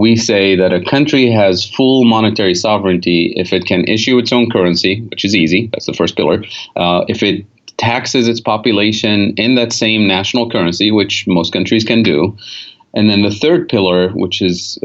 we say that a country has full monetary sovereignty if it can issue its own currency, which is easy. That's the first pillar. If it taxes its population in that same national currency, which most countries can do. And then the third pillar, which is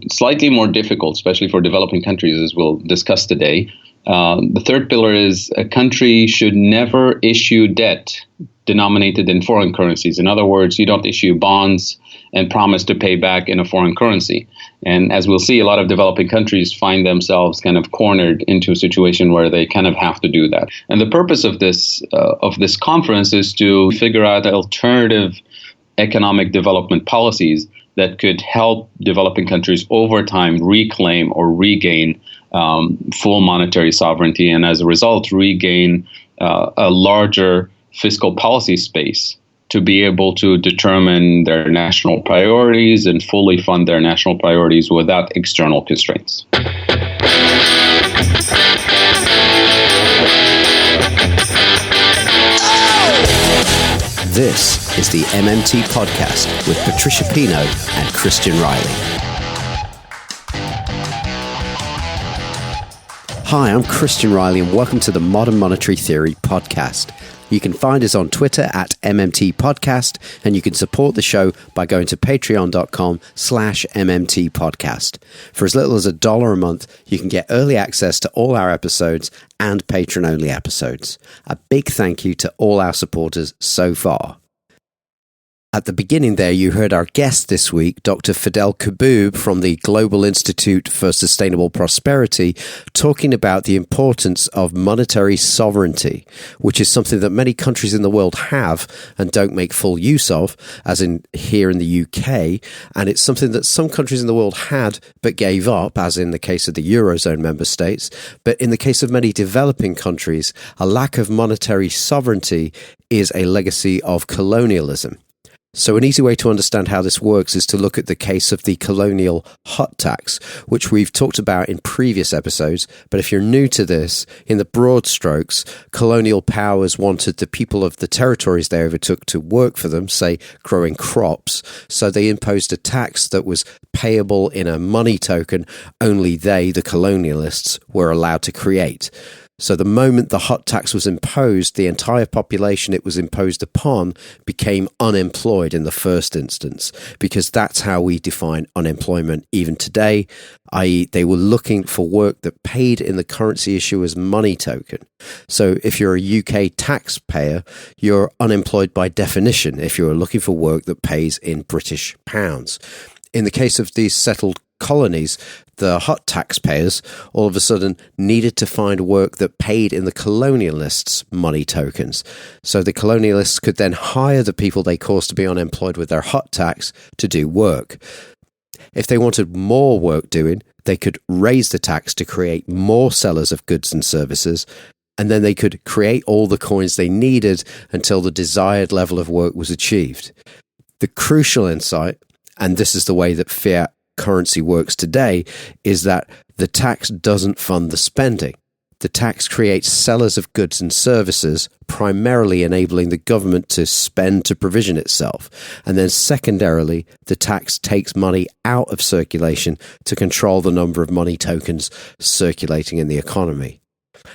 slightly more difficult, especially for developing countries, as we'll discuss today. The third pillar is a country should never issue debt denominated in foreign currencies. In other words, you don't issue bonds and promise to pay back in a foreign currency. And as we'll see, a lot of developing countries find themselves kind of cornered into a situation where they kind of have to do that. And the purpose of this conference is to figure out alternative economic development policies that could help developing countries over time reclaim or regain full monetary sovereignty, and as a result, regain a larger fiscal policy space to be able to determine their national priorities and fully fund their national priorities without external constraints. This is the MMT Podcast with Patricia Pino and Christian Riley. Hi, I'm Christian Riley and welcome to the Modern Monetary Theory Podcast. You can find us on Twitter at MMT Podcast, and you can support the show by going to patreon.com/MMT Podcast. For as little as $1 a month, you can get early access to all our episodes and patron-only episodes. A big thank you to all our supporters so far. At the beginning there, you heard our guest this week, Dr. Fadhel Kaboub from the Global Institute for Sustainable Prosperity, talking about the importance of monetary sovereignty, which is something that many countries in the world have and don't make full use of, as in here in the UK, and it's something that some countries in the world had but gave up, as in the case of the Eurozone member states. But in the case of many developing countries, a lack of monetary sovereignty is a legacy of colonialism. So an easy way to understand how this works is to look at the case of the colonial hut tax, which we've talked about in previous episodes. But if you're new to this, in the broad strokes, colonial powers wanted the people of the territories they overtook to work for them, say growing crops. So they imposed a tax that was payable in a money token only they, the colonialists, were allowed to create. So the moment the hut tax was imposed, the entire population it was imposed upon became unemployed in the first instance, because that's how we define unemployment even today, i.e. they were looking for work that paid in the currency issue as money token. So if you're a UK taxpayer, you're unemployed by definition if you're looking for work that pays in British pounds. In the case of these settled colonies, the hut taxpayers all of a sudden needed to find work that paid in the colonialists' money tokens. So the colonialists could then hire the people they caused to be unemployed with their hut tax to do work. If they wanted more work doing, they could raise the tax to create more sellers of goods and services, and then they could create all the coins they needed until the desired level of work was achieved. The crucial insight, and this is the way that fiat currency works today, is that the tax doesn't fund the spending. The tax creates sellers of goods and services, primarily enabling the government to spend to provision itself. And then secondarily, the tax takes money out of circulation to control the number of money tokens circulating in the economy.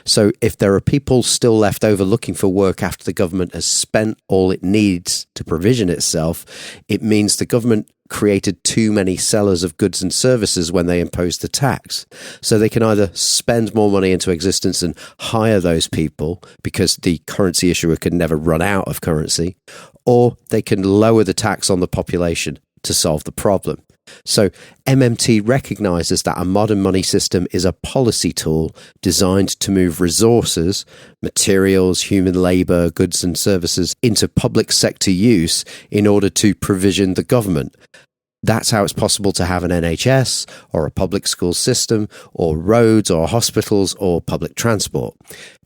So if there are people still left over looking for work after the government has spent all it needs to provision itself, it means the government created too many sellers of goods and services when they imposed the tax. So they can either spend more money into existence and hire those people because the currency issuer can never run out of currency, or they can lower the tax on the population to solve the problem. So MMT recognizes that a modern money system is a policy tool designed to move resources, materials, human labor, goods and services into public sector use in order to provision the government. That's how it's possible to have an NHS or a public school system or roads or hospitals or public transport.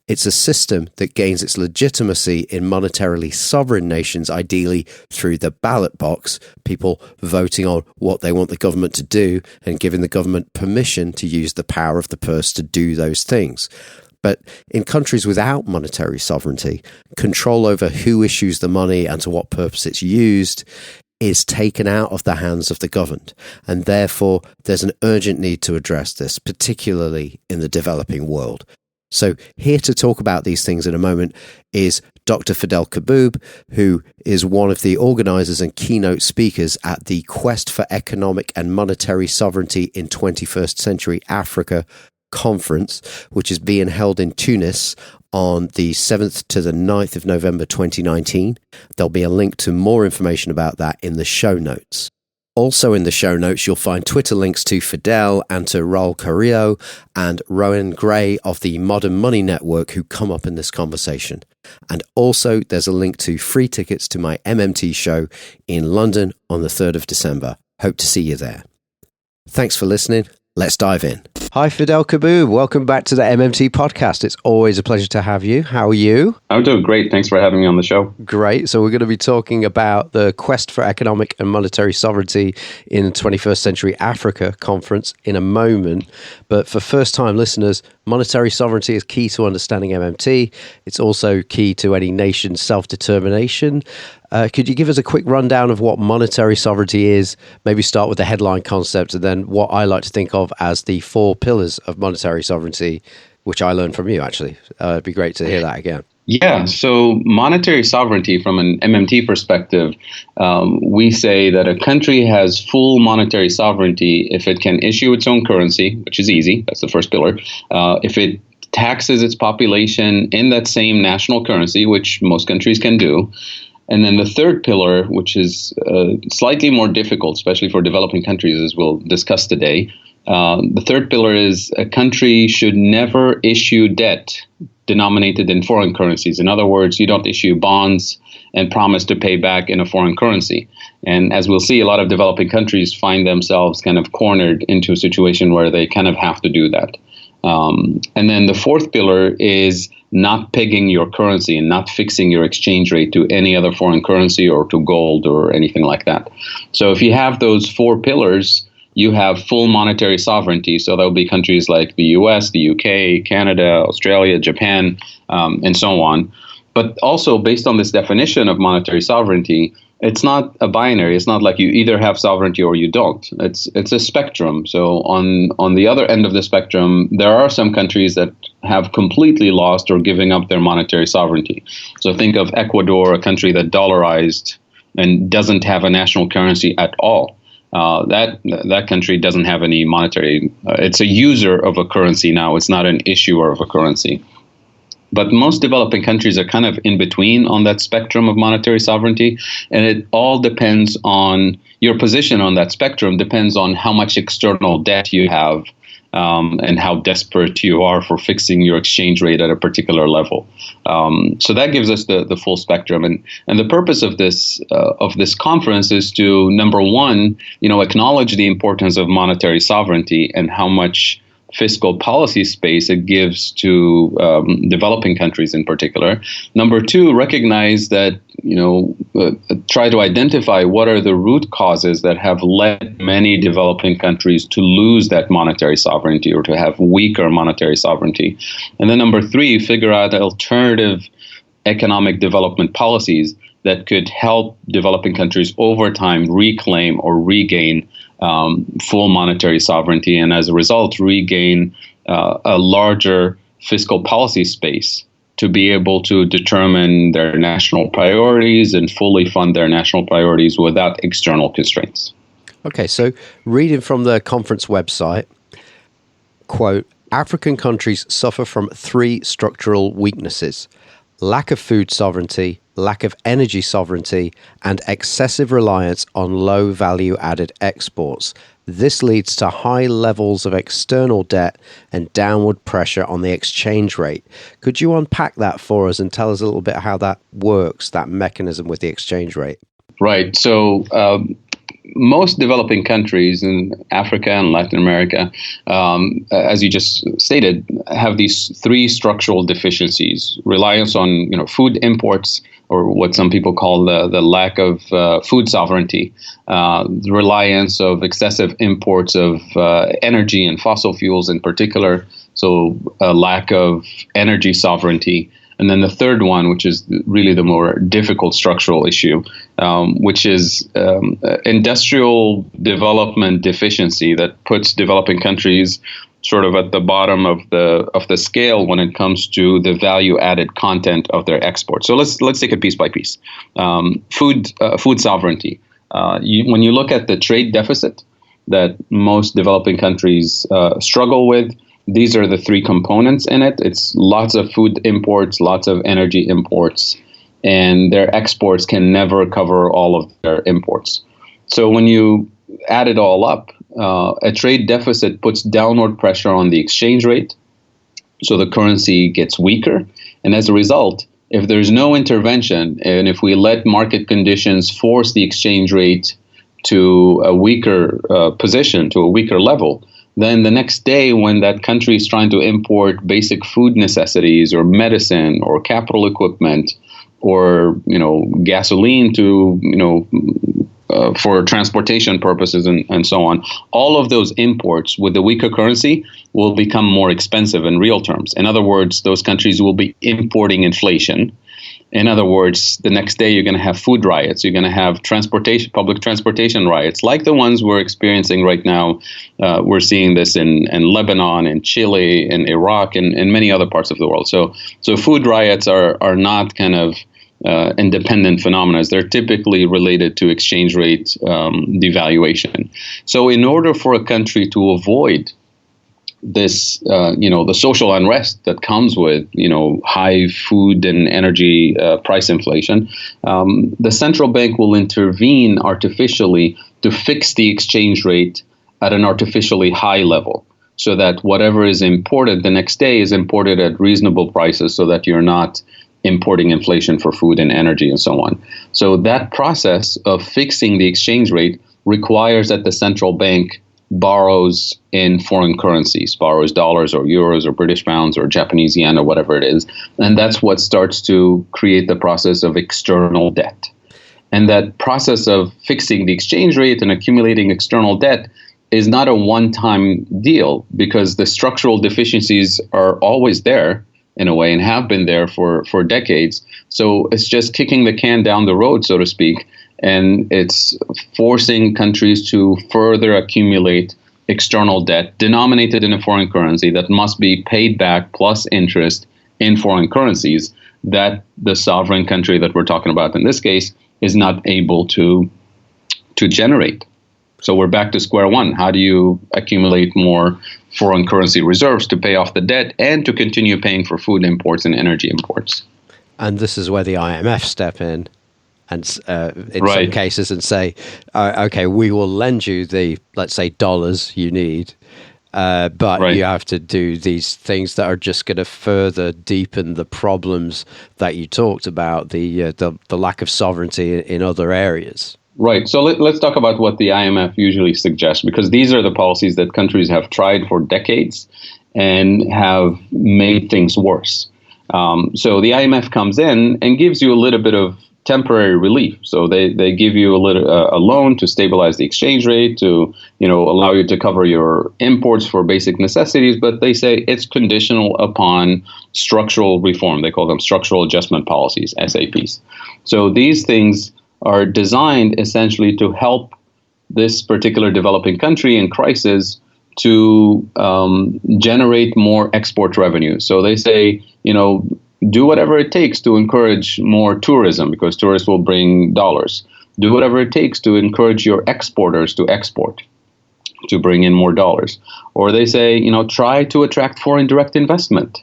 It's a system that gains its legitimacy in monetarily sovereign nations, ideally through the ballot box, people voting on what they want the government to do and giving the government permission to use the power of the purse to do those things. But in countries without monetary sovereignty, control over who issues the money and to what purpose it's used is taken out of the hands of the governed. And therefore, there's an urgent need to address this, particularly in the developing world. So here to talk about these things in a moment is Dr. Fadhel Kaboub, who is one of the organisers and keynote speakers at the Quest for Economic and Monetary Sovereignty in 21st Century Africa conference, which is being held in Tunis on the 7th to the 9th of November 2019. There'll be a link to more information about that in the show notes. Also in the show notes, you'll find Twitter links to Fadhel and to Raul Carrillo and Rowan Gray of the Modern Money Network who come up in this conversation. And also there's a link to free tickets to my MMT show in London on the 3rd of December. Hope to see you there. Thanks for listening. Let's dive in. Hi, Fadhel Kaboub. Welcome back to the MMT podcast. It's always a pleasure to have you. How are you? I'm doing great. Thanks for having me on the show. Great. So we're going to be talking about the Quest for Economic and Monetary Sovereignty in 21st Century Africa conference in a moment. But for first-time listeners, monetary sovereignty is key to understanding MMT. It's also key to any nation's self-determination. Could you give us a quick rundown of what monetary sovereignty is? Maybe start with the headline concept and then what I like to think of as the 4 pillars of monetary sovereignty, which I learned from you, actually. It'd be great to hear that again. Yeah, so monetary sovereignty from an MMT perspective, we say that a country has full monetary sovereignty if it can issue its own currency, which is easy. That's the first pillar. If it taxes its population in that same national currency, which most countries can do. And then the third pillar, which is slightly more difficult, especially for developing countries, as we'll discuss today. The third pillar is a country should never issue debt denominated in foreign currencies. In other words, you don't issue bonds and promise to pay back in a foreign currency. And as we'll see, a lot of developing countries find themselves kind of cornered into a situation where they kind of have to do that. And then the fourth pillar is not pegging your currency and not fixing your exchange rate to any other foreign currency or to gold or anything like that. So if you have those 4 pillars, you have full monetary sovereignty. So there'll be countries like the US, the UK, Canada, Australia, Japan, and so on. But also based on this definition of monetary sovereignty, it's not a binary. It's not like you either have sovereignty or you don't. It's a spectrum. So on the other end of the spectrum, there are some countries that have completely lost or giving up their monetary sovereignty. So think of Ecuador, a country that dollarized and doesn't have a national currency at all. That country doesn't have any monetary. It's a user of a currency now. It's not an issuer of a currency. But most developing countries are kind of in between on that spectrum of monetary sovereignty. And it all depends on your position on that spectrum, depends on how much external debt you have and how desperate you are for fixing your exchange rate at a particular level. So that gives us the full spectrum. And the purpose of this conference is to, number one, acknowledge the importance of monetary sovereignty and how much fiscal policy space it gives to developing countries in particular. Number two, recognize that, try to identify what are the root causes that have led many developing countries to lose that monetary sovereignty or to have weaker monetary sovereignty. And then number three, figure out alternative economic development policies that could help developing countries over time reclaim or regain full monetary sovereignty, and as a result, regain a larger fiscal policy space to be able to determine their national priorities and fully fund their national priorities without external constraints. Okay, so reading from the conference website, quote, African countries suffer from 3 structural weaknesses: lack of food sovereignty, lack of energy sovereignty, and excessive reliance on low value added exports. This leads to high levels of external debt and downward pressure on the exchange rate. Could you unpack that for us and tell us a little bit how that works, that mechanism with the exchange rate? Right. So most developing countries in Africa and Latin America, as you just stated, have these 3 structural deficiencies: reliance on food imports, or what some people call the lack of food sovereignty, the reliance of excessive imports of energy and fossil fuels in particular, so a lack of energy sovereignty, And then the third one, which is really the more difficult structural issue, which is industrial development deficiency that puts developing countries sort of at the bottom of the scale when it comes to the value added content of their exports. So let's take it piece by piece. Food sovereignty. When you look at the trade deficit that most developing countries struggle with, these are the three components in it. It's lots of food imports, lots of energy imports, and their exports can never cover all of their imports. So when you add it all up, a trade deficit puts downward pressure on the exchange rate, so the currency gets weaker. And as a result, if there's no intervention, and if we let market conditions force the exchange rate to a weaker position, to a weaker level, then the next day when that country is trying to import basic food necessities or medicine or capital equipment or gasoline to for transportation purposes and so on, all of those imports with the weaker currency will become more expensive in real terms. In other words, those countries will be importing inflation. In other words, the next day you're going to have food riots. You're going to have public transportation riots, like the ones we're experiencing right now. We're seeing this in Lebanon, in Chile, in Iraq, and in many other parts of the world. So food riots are not kind of independent phenomena. They're typically related to exchange rate devaluation. So in order for a country to avoid this, the social unrest that comes with, high food and energy price inflation, the central bank will intervene artificially to fix the exchange rate at an artificially high level, so that whatever is imported the next day is imported at reasonable prices, so that you're not importing inflation for food and energy and so on. So that process of fixing the exchange rate requires that the central bank borrows in foreign currencies, borrows dollars or euros or British pounds or Japanese yen or whatever it is. And that's what starts to create the process of external debt. And that process of fixing the exchange rate and accumulating external debt is not a one-time deal, because the structural deficiencies are always there in a way and have been there for decades. So it's just kicking the can down the road, so to speak. And it's forcing countries to further accumulate external debt denominated in a foreign currency that must be paid back plus interest in foreign currencies that the sovereign country that we're talking about in this case is not able to generate. So we're back to square one. How do you accumulate more foreign currency reserves to pay off the debt and to continue paying for food imports and energy imports? And this is where the IMF step in. And in some cases, and say, okay, we will lend you the, let's say, dollars you need, but you have to do these things that are just going to further deepen the problems that you talked about, the lack of sovereignty in other areas. Right. So let's talk about what the IMF usually suggests, because these are the policies that countries have tried for decades and have made things worse. So the IMF comes in and gives you a little bit of temporary relief. So they give you a loan to stabilize the exchange rate, to allow you to cover your imports for basic necessities, but they say it's conditional upon structural reform. They call them structural adjustment policies, SAPs. So these things are designed essentially to help this particular developing country in crisis to generate more export revenue. So they say, do whatever it takes to encourage more tourism, because tourists will bring dollars. Do whatever it takes to encourage your exporters to export, to bring in more dollars. Or they say, try to attract foreign direct investment.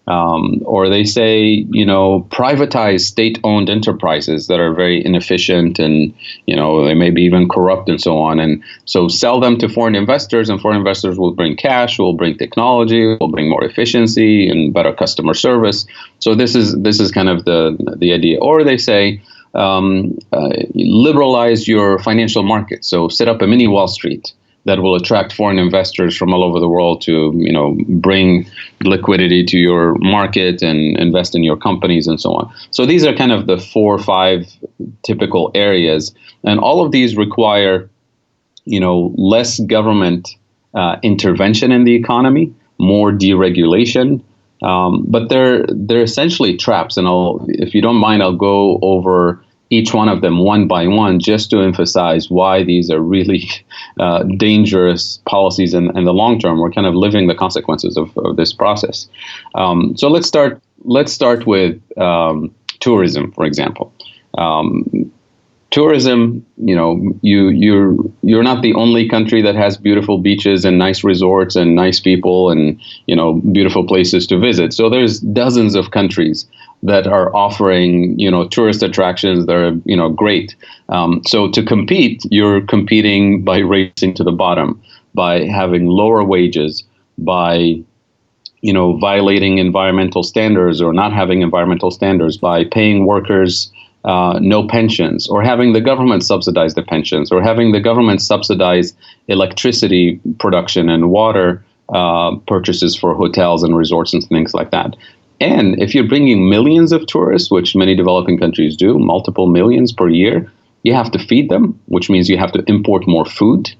Or they say, privatize state-owned enterprises that are very inefficient and, they may be even corrupt and so on. And so sell them to foreign investors, and foreign investors will bring cash, will bring technology, will bring more efficiency and better customer service. So this is kind of the idea. Or they say, liberalize your financial market. So set up a mini Wall Street that will attract foreign investors from all over the world to, bring liquidity to your market and invest in your companies and so on. So these are kind of the 4 or 5 typical areas. And all of these require, less government intervention in the economy, more deregulation, But they're essentially traps, and if you don't mind, I'll go over each one of them one by one, just to emphasize why these are really dangerous policies in the long term. We're kind of living the consequences of this process. So let's start with tourism, for example. Tourism, you're not the only country that has beautiful beaches and nice resorts and nice people and beautiful places to visit. So there's dozens of countries that are offering tourist attractions that are great. So to compete, you're competing by racing to the bottom, by having lower wages, by violating environmental standards or not having environmental standards, by paying workers no pensions, or having the government subsidize the pensions, or having the government subsidize electricity production and water purchases for hotels and resorts and things like that. And if you're bringing millions of tourists, which many developing countries do, multiple millions per year, you have to feed them, which means you have to import more food,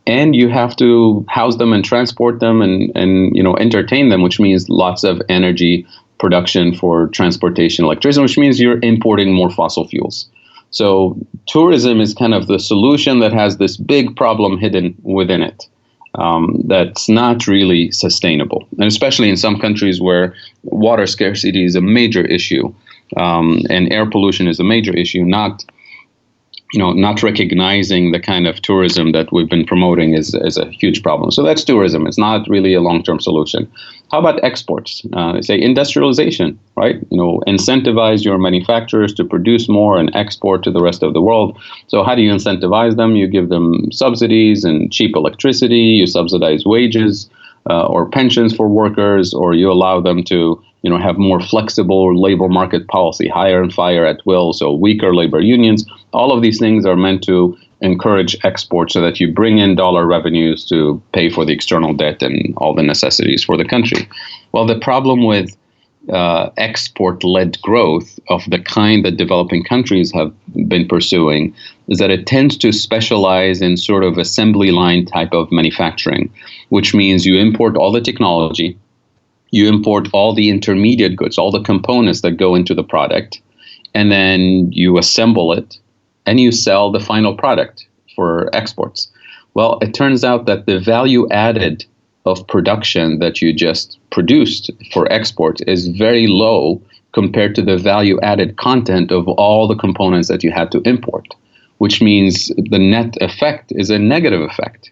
and you have to house them and transport them and entertain them, which means lots of energy production for transportation, electricity, which means you're importing more fossil fuels. So tourism is kind of the solution that has this big problem hidden within it. That's not really sustainable, and especially in some countries where water scarcity is a major issue, and air pollution is a major issue. Not recognizing the kind of tourism that we've been promoting is a huge problem. So that's tourism. It's not really a long-term solution. How about exports? Say industrialization, right? Incentivize your manufacturers to produce more and export to the rest of the world. So how do you incentivize them? You give them subsidies and cheap electricity. You subsidize wages or pensions for workers, or you allow them to have more flexible labor market policy, hire and fire at will, so weaker labor unions. All of these things are meant to encourage export so that you bring in dollar revenues to pay for the external debt and all the necessities for the country. Well, the problem with export-led growth of the kind that developing countries have been pursuing is that it tends to specialize in sort of assembly line type of manufacturing, which means you import all the technology, you import all the intermediate goods, all the components that go into the product, and then you assemble it and you sell the final product for exports. Well, it turns out that the value added of production that you just produced for export is very low compared to the value added content of all the components that you had to import, which means the net effect is a negative effect.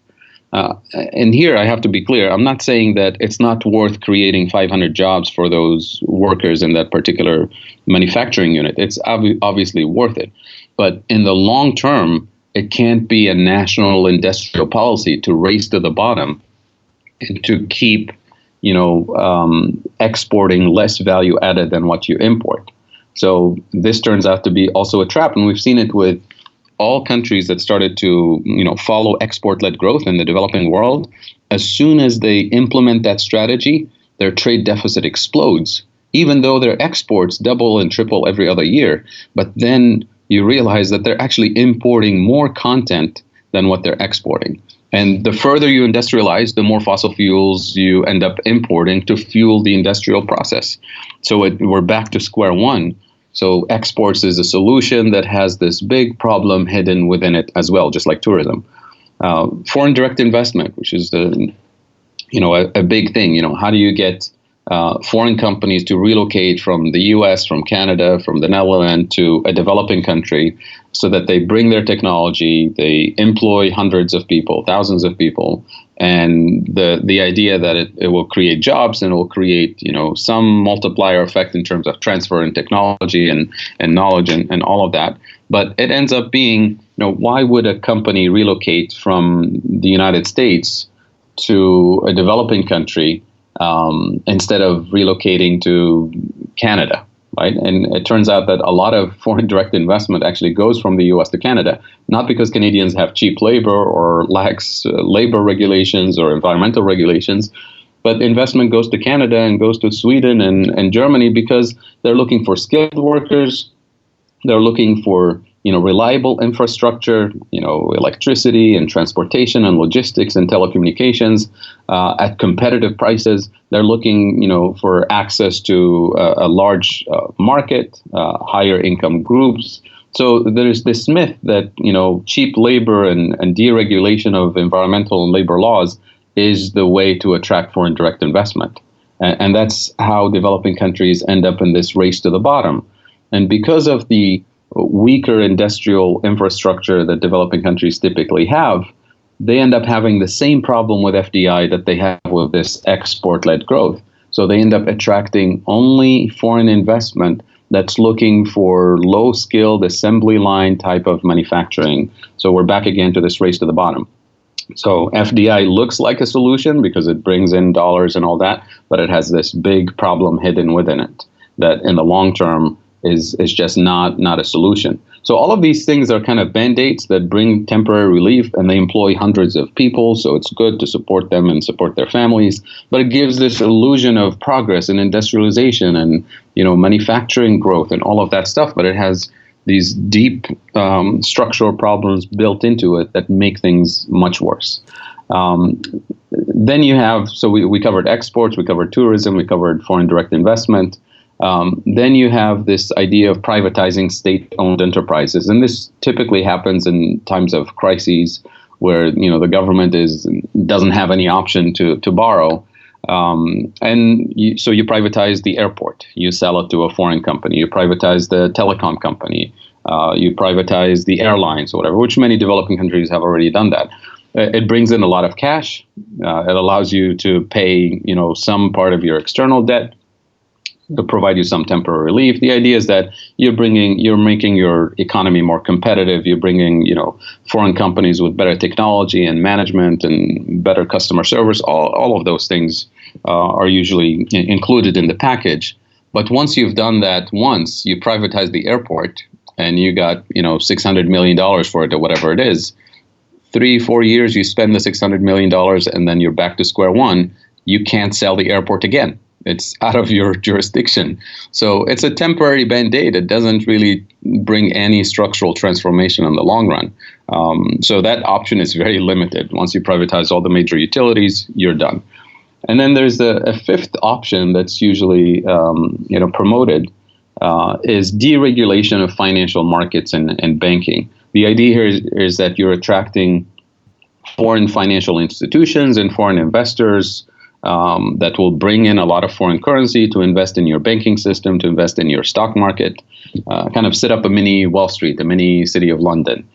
And here I have to be clear, I'm not saying that it's not worth creating 500 jobs for those workers in that particular manufacturing unit. It's obviously worth it. But in the long term, it can't be a national industrial policy to race to the bottom and to keep, exporting less value added than what you import. So this turns out to be also a trap, and we've seen it with all countries that started to, follow export-led growth in the developing world. As soon as they implement that strategy, their trade deficit explodes, even though their exports double and triple every other year. But then you realize that they're actually importing more content than what they're exporting. And the further you industrialize, the more fossil fuels you end up importing to fuel the industrial process. So we're back to square one. So exports is a solution that has this big problem hidden within it as well, just like tourism. Foreign direct investment, which is a big thing. How do you get foreign companies to relocate from the U.S., from Canada, from the Netherlands to a developing country so that they bring their technology, they employ hundreds of people, thousands of people, and the idea that it will create jobs and it will create some multiplier effect in terms of transfer in technology and knowledge and all of that. But it ends up being, why would a company relocate from the United States to a developing country instead of relocating to Canada, right? And it turns out that a lot of foreign direct investment actually goes from the U.S. to Canada, not because Canadians have cheap labor or lax labor regulations or environmental regulations, but investment goes to Canada and goes to Sweden and Germany because they're looking for skilled workers. They're looking for reliable infrastructure, electricity and transportation and logistics and telecommunications at competitive prices. They're looking, for access to a large market, higher income groups. So there's this myth that, cheap labor and deregulation of environmental and labor laws is the way to attract foreign direct investment. And that's how developing countries end up in this race to the bottom. And because of the weaker industrial infrastructure that developing countries typically have, they end up having the same problem with FDI that they have with this export-led growth. So they end up attracting only foreign investment that's looking for low-skilled assembly line type of manufacturing. So we're back again to this race to the bottom. So FDI looks like a solution because it brings in dollars and all that, but it has this big problem hidden within it that in the long term is just not a solution. So all of these things are kind of band-aids that bring temporary relief, and they employ hundreds of people, so it's good to support them and support their families, but it gives this illusion of progress and industrialization and manufacturing growth and all of that stuff, but it has these deep structural problems built into it that make things much worse. Then you have, so we covered exports, we covered tourism, we covered foreign direct investment. Then you have this idea of privatizing state-owned enterprises, and this typically happens in times of crises where the government doesn't have any option to borrow, so you privatize the airport, you sell it to a foreign company, you privatize the telecom company, you privatize the airlines or whatever, which many developing countries have already done that. It brings in a lot of cash. It allows you to pay some part of your external debt, to provide you some temporary relief. The idea is that you're making your economy more competitive. You're bringing, foreign companies with better technology and management and better customer service. All of those things are usually included in the package. But once you've done that, once you privatize the airport and you got, $600 million for it or whatever it is, 3-4 years you spend the $600 million and then you're back to square one. You can't sell the airport again. It's out of your jurisdiction. So it's a temporary band-aid. It doesn't really bring any structural transformation in the long run. So that option is very limited. Once you privatize all the major utilities, you're done. And then there's a fifth option that's usually promoted is deregulation of financial markets and banking. The idea here is that you're attracting foreign financial institutions and foreign investors that will bring in a lot of foreign currency to invest in your banking system, to invest in your stock market, kind of set up a mini Wall Street, a mini city of London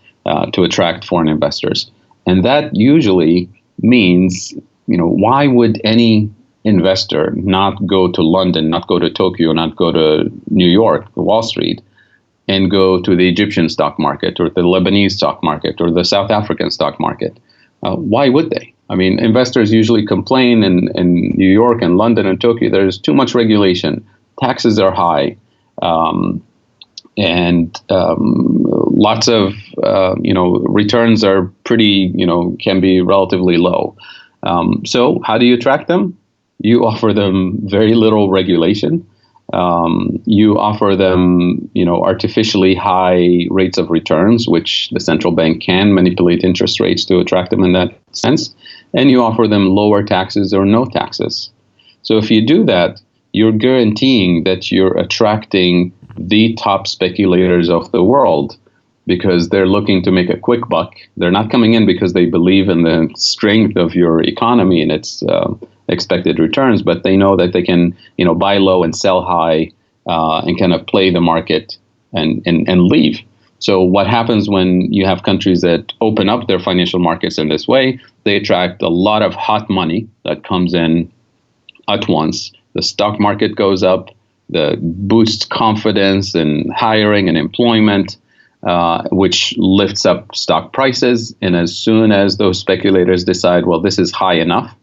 to attract foreign investors. And that usually means, why would any investor not go to London, not go to Tokyo, not go to New York, Wall Street, and go to the Egyptian stock market or the Lebanese stock market or the South African stock market? Why would they? I mean, investors usually complain in New York and London and Tokyo, there's too much regulation, taxes are high, and lots of, returns are pretty, can be relatively low. So how do you attract them? You offer them very little regulation. You offer them, artificially high rates of returns, which the central bank can manipulate interest rates to attract them in that sense. And you offer them lower taxes or no taxes. So if you do that, you're guaranteeing that you're attracting the top speculators of the world because they're looking to make a quick buck. They're not coming in because they believe in the strength of your economy and its expected returns, but they know that they can, buy low and sell high and kind of play the market and leave. So what happens when you have countries that open up their financial markets in this way? They attract a lot of hot money that comes in at once. The stock market goes up, the boosts confidence and hiring and employment, which lifts up stock prices. And as soon as those speculators decide, well, this is high enough,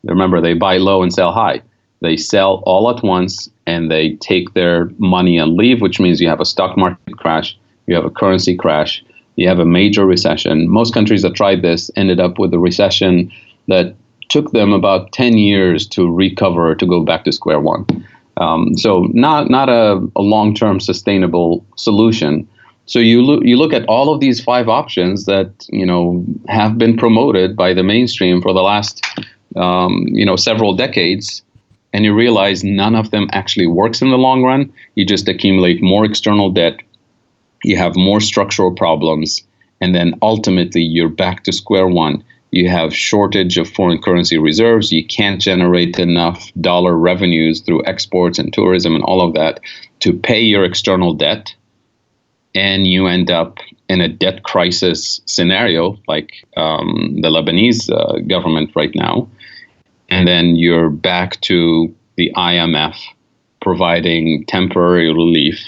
remember, they buy low and sell high. They sell all at once and they take their money and leave, which means you have a stock market crash, you have a currency crash, you have a major recession. Most countries that tried this ended up with a recession that took them about 10 years to recover, to go back to square one. So not a long-term sustainable solution. So you look at all of these five options that have been promoted by the mainstream for the last several decades, and you realize none of them actually works in the long run. You just accumulate more external debt, you have more structural problems, and then ultimately you're back to square one. You have shortage of foreign currency reserves. You can't generate enough dollar revenues through exports and tourism and all of that to pay your external debt. And you end up in a debt crisis scenario like the Lebanese government right now. And then you're back to the IMF providing temporary relief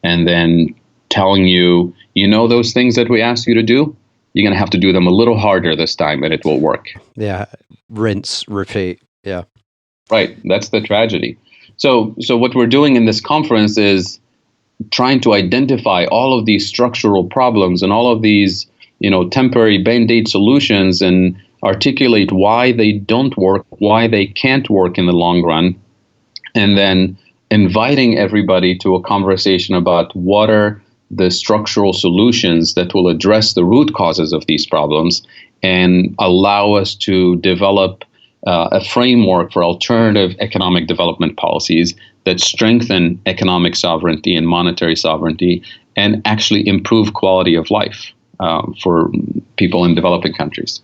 and then telling you, those things that we asked you to do, you're going to have to do them a little harder this time and it will work. Yeah. Rinse, repeat. Yeah. Right. That's the tragedy. So what we're doing in this conference is trying to identify all of these structural problems and all of these, temporary Band-Aid solutions and articulate why they don't work, why they can't work in the long run, and then inviting everybody to a conversation about what are the structural solutions that will address the root causes of these problems and allow us to develop a framework for alternative economic development policies that strengthen economic sovereignty and monetary sovereignty and actually improve quality of life for people in developing countries.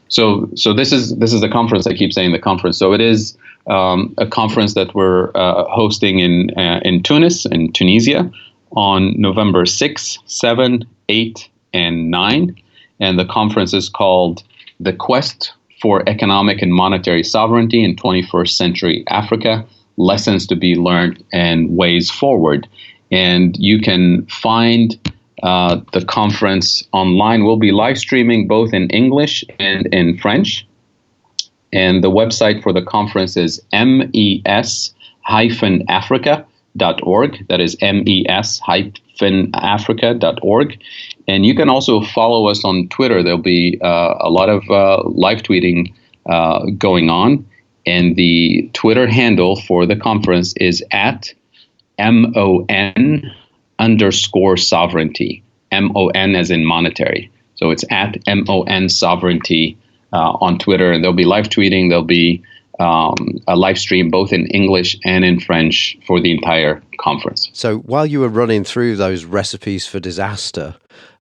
So this is the conference. I keep saying the conference. So it is a conference that we're hosting in Tunis, in Tunisia, on November 6, 7, 8, and 9. And the conference is called The Quest for Economic and Monetary Sovereignty in 21st Century Africa, Lessons to be Learned and Ways Forward. And you can find the conference online. We'll be live streaming both in English and in French. And the website for the conference is mes-africa.org. That is mes-africa.org. And you can also follow us on Twitter. There'll be a lot of live tweeting going on. And the Twitter handle for the conference is at MON_sovereignty. MON as in monetary. So it's at MON sovereignty on Twitter. And there'll be live tweeting. There'll be a live stream both in English and in French for the entire conference. So while you were running through those recipes for disaster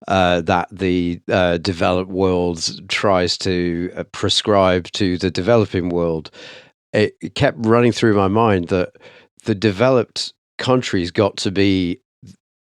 that the developed world tries to prescribe to the developing world, it kept running through my mind that the developed countries got to be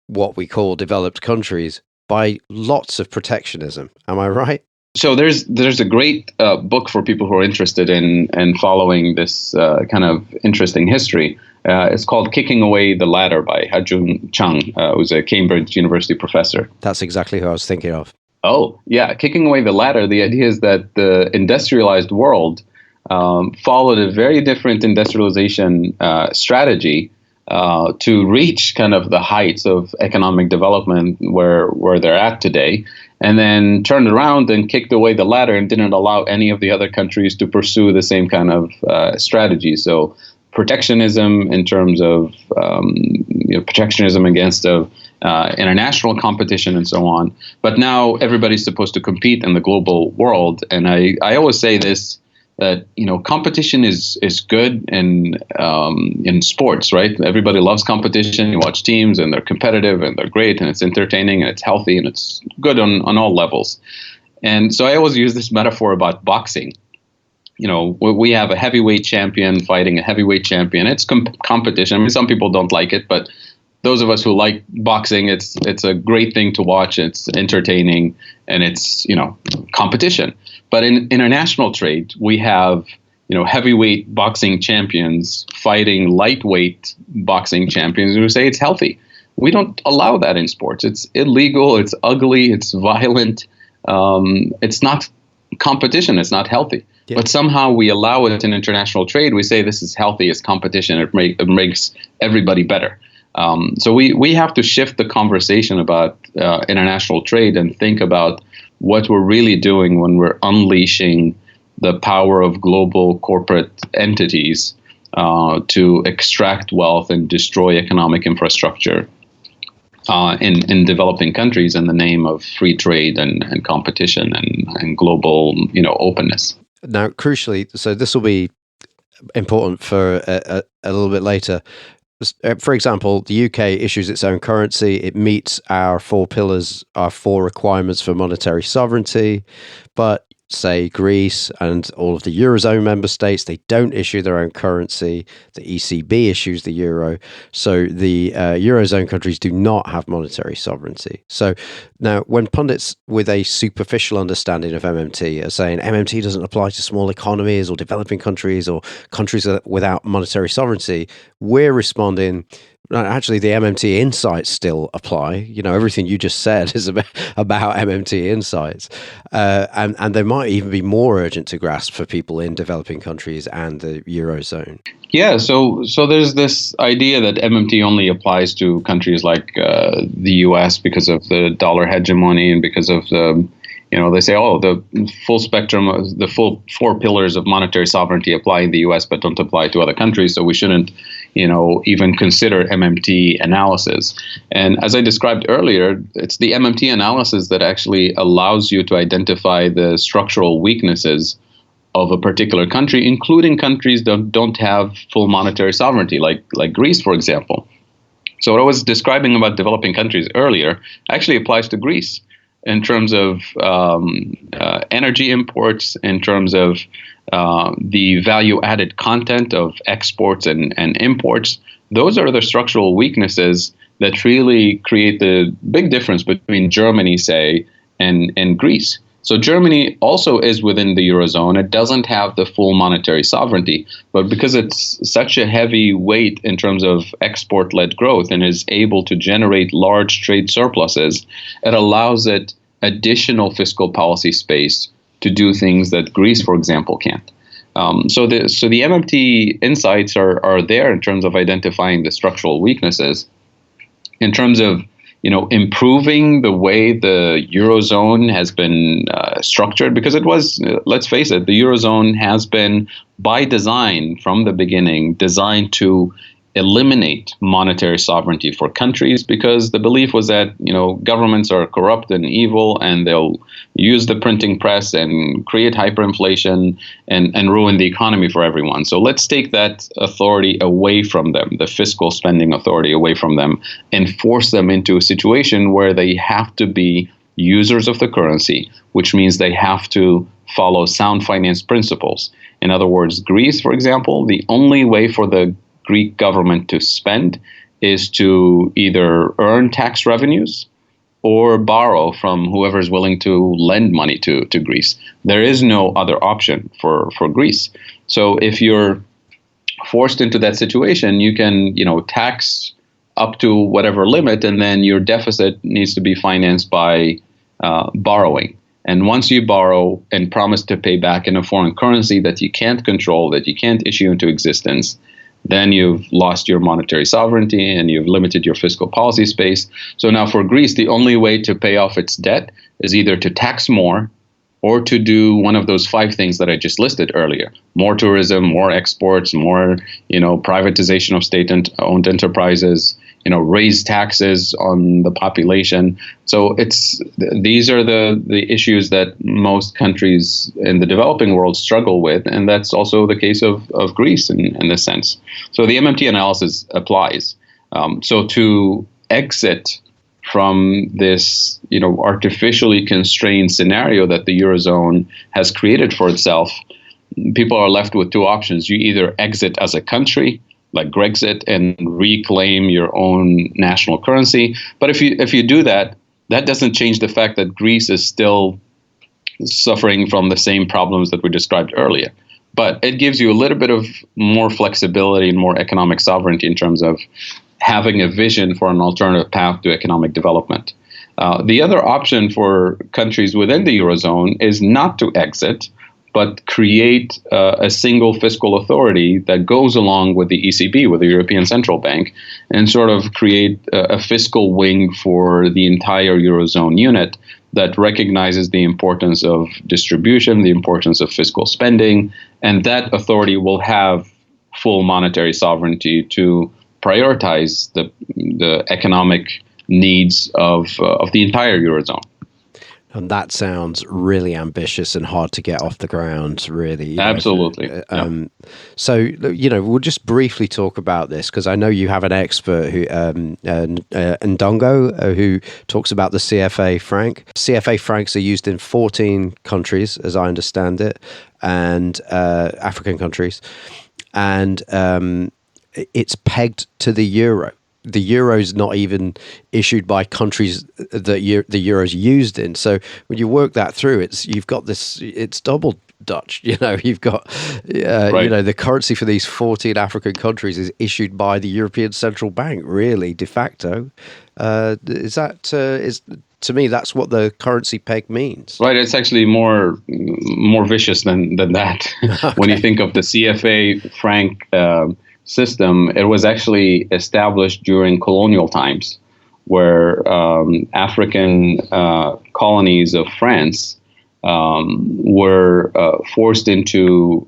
what we call developed countries by lots of protectionism. Am I right? So there's a great book for people who are interested in following this kind of interesting history. It's called Kicking Away the Ladder by Ha-Joon Chung, who's a Cambridge University professor. That's exactly who I was thinking of. Oh, yeah. Kicking Away the Ladder. The idea is that the industrialized world followed a very different industrialization strategy to reach kind of the heights of economic development where they're at today, and then turned around and kicked away the ladder and didn't allow any of the other countries to pursue the same kind of strategy. So protectionism in terms of protectionism against international competition and so on. But now everybody's supposed to compete in the global world. And I always say this, that competition is good in sports, right? Everybody loves competition. You watch teams and they're competitive and they're great and it's entertaining and it's healthy and it's good on all levels. And so I always use this metaphor about boxing. We have a heavyweight champion fighting a heavyweight champion. It's competition. I mean, some people don't like it, but those of us who like boxing, it's a great thing to watch. It's entertaining and it's competition. But in international trade, we have heavyweight boxing champions fighting lightweight boxing champions who say it's healthy. We don't allow that in sports. It's illegal. It's ugly. It's violent. It's not competition. It's not healthy. Yeah. But somehow we allow it in international trade. We say this is healthy. It's competition. It makes everybody better. So we have to shift the conversation about international trade and think about what we're really doing when we're unleashing the power of global corporate entities to extract wealth and destroy economic infrastructure in developing countries in the name of free trade and competition and global, openness. Now, crucially, so this will be important for a little bit later. For example, the UK issues its own currency. It meets our four pillars, our four requirements for monetary sovereignty. But say Greece and all of the Eurozone member states, they don't issue their own currency. The ECB issues the euro. So the Eurozone countries do not have monetary sovereignty. So now when pundits with a superficial understanding of MMT are saying MMT doesn't apply to small economies or developing countries or countries without monetary sovereignty, we're responding, actually, the MMT insights still apply. Everything you just said is about MMT insights. And they might even be more urgent to grasp for people in developing countries and the Eurozone. Yeah, so there's this idea that MMT only applies to countries like the U.S. because of the dollar hegemony and because of the, they say, the full spectrum, the full four pillars of monetary sovereignty apply in the U.S. but don't apply to other countries, so we shouldn't, even consider MMT analysis. And as I described earlier, it's the MMT analysis that actually allows you to identify the structural weaknesses of a particular country, including countries that don't have full monetary sovereignty, like Greece, for example. So what I was describing about developing countries earlier actually applies to Greece in terms of energy imports, in terms of the value-added content of exports and imports. Those are the structural weaknesses that really create the big difference between Germany, say, and Greece. So Germany also is within the Eurozone. It doesn't have the full monetary sovereignty, but because it's such a heavy weight in terms of export-led growth and is able to generate large trade surpluses, it allows it additional fiscal policy space to do things that Greece, for example, can't. So the MMT insights are there in terms of identifying the structural weaknesses. In terms of improving the way the Eurozone has been structured, because it was, let's face it, the Eurozone has been by design from the beginning designed to eliminate monetary sovereignty for countries, because the belief was that governments are corrupt and evil and they'll use the printing press and create hyperinflation and ruin the economy for everyone. So let's take that authority away from them, the fiscal spending authority away from them, and force them into a situation where they have to be users of the currency, which means they have to follow sound finance principles. In other words, Greece, for example, the only way for the Greek government to spend is to either earn tax revenues or borrow from whoever is willing to lend money to Greece. There is no other option for Greece. So if you're forced into that situation, you can tax up to whatever limit, and then your deficit needs to be financed by borrowing. And once you borrow and promise to pay back in a foreign currency that you can't control, that you can't issue into existence, then you've lost your monetary sovereignty and you've limited your fiscal policy space. So now for Greece, the only way to pay off its debt is either to tax more or to do one of those five things that I just listed earlier: more tourism, more exports, more privatization of state-owned enterprises, raise taxes on the population. So these are the issues that most countries in the developing world struggle with, and that's also the case of Greece in this sense. So the MMT analysis applies. So to exit from this artificially constrained scenario that the Eurozone has created for itself, people are left with two options. You either exit as a country, like Grexit, and reclaim your own national currency. But if you do that, that doesn't change the fact that Greece is still suffering from the same problems that we described earlier. But it gives you a little bit of more flexibility and more economic sovereignty in terms of having a vision for an alternative path to economic development. The other option for countries within the Eurozone is not to exit, but create a single fiscal authority that goes along with the ECB, with the European Central Bank, and sort of create a fiscal wing for the entire Eurozone unit that recognizes the importance of distribution, the importance of fiscal spending, and that authority will have full monetary sovereignty to prioritize the economic needs of the entire eurozone. And that sounds really ambitious and hard to get off the ground, really. Absolutely. So, we'll just briefly talk about this because I know you have an expert who, Ndongo, who talks about the CFA franc. CFA francs are used in 14 countries, as I understand it, and African countries. And it's pegged to the euro. The euro is not even issued by countries that the euro is used in. So when you work that through, it's double Dutch. You've got the currency for these 14 African countries is issued by the European Central Bank, really de facto. To me, that's what the currency peg means. Right. It's actually more vicious than that. Okay. When you think of the CFA franc system, it was actually established during colonial times, where African colonies of France were forced into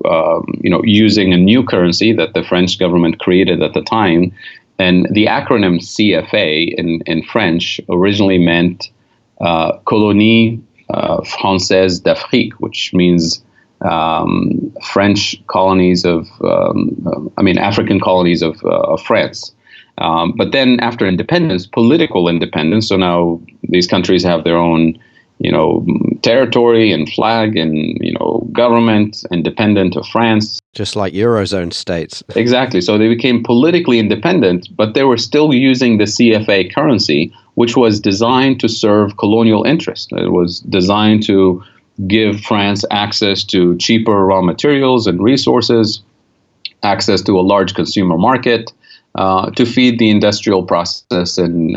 using a new currency that the French government created at the time. And the acronym CFA in French originally meant Colonie Française d'Afrique, which means French colonies African colonies of France. But then after independence, political independence, so now these countries have their own, territory and flag and, government independent of France. Just like Eurozone states. Exactly. So they became politically independent, but they were still using the CFA currency, which was designed to serve colonial interests. It was designed to give France access to cheaper raw materials and resources, access to a large consumer market, to feed the industrial process in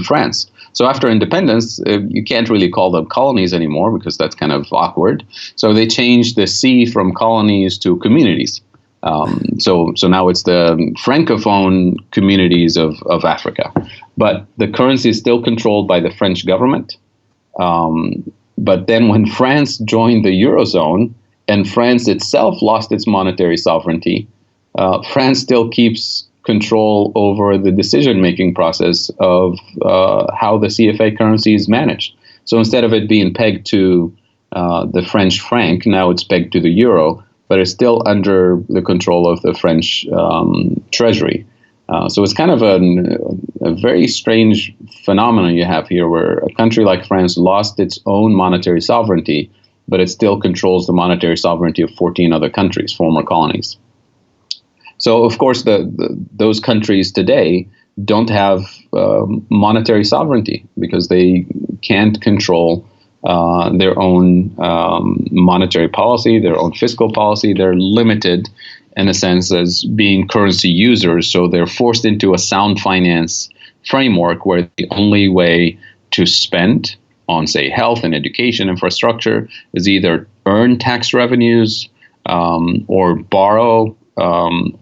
France. So after independence, you can't really call them colonies anymore because that's kind of awkward. So they changed the C from colonies to communities. So now it's the francophone communities of Africa. But the currency is still controlled by the French government. But then when France joined the Eurozone and France itself lost its monetary sovereignty, France still keeps control over the decision-making process of how the CFA currency is managed. So instead of it being pegged to the French franc, now it's pegged to the euro, but it's still under the control of the French treasury. So it's kind of a very strange phenomenon you have here, where a country like France lost its own monetary sovereignty, but it still controls the monetary sovereignty of 14 other countries, former colonies. So, of course, those countries today don't have monetary sovereignty because they can't control their own monetary policy, their own fiscal policy. They're limited in a sense as being currency users. So they're forced into a sound finance framework where the only way to spend on, say, health and education infrastructure is either earn tax revenues or borrow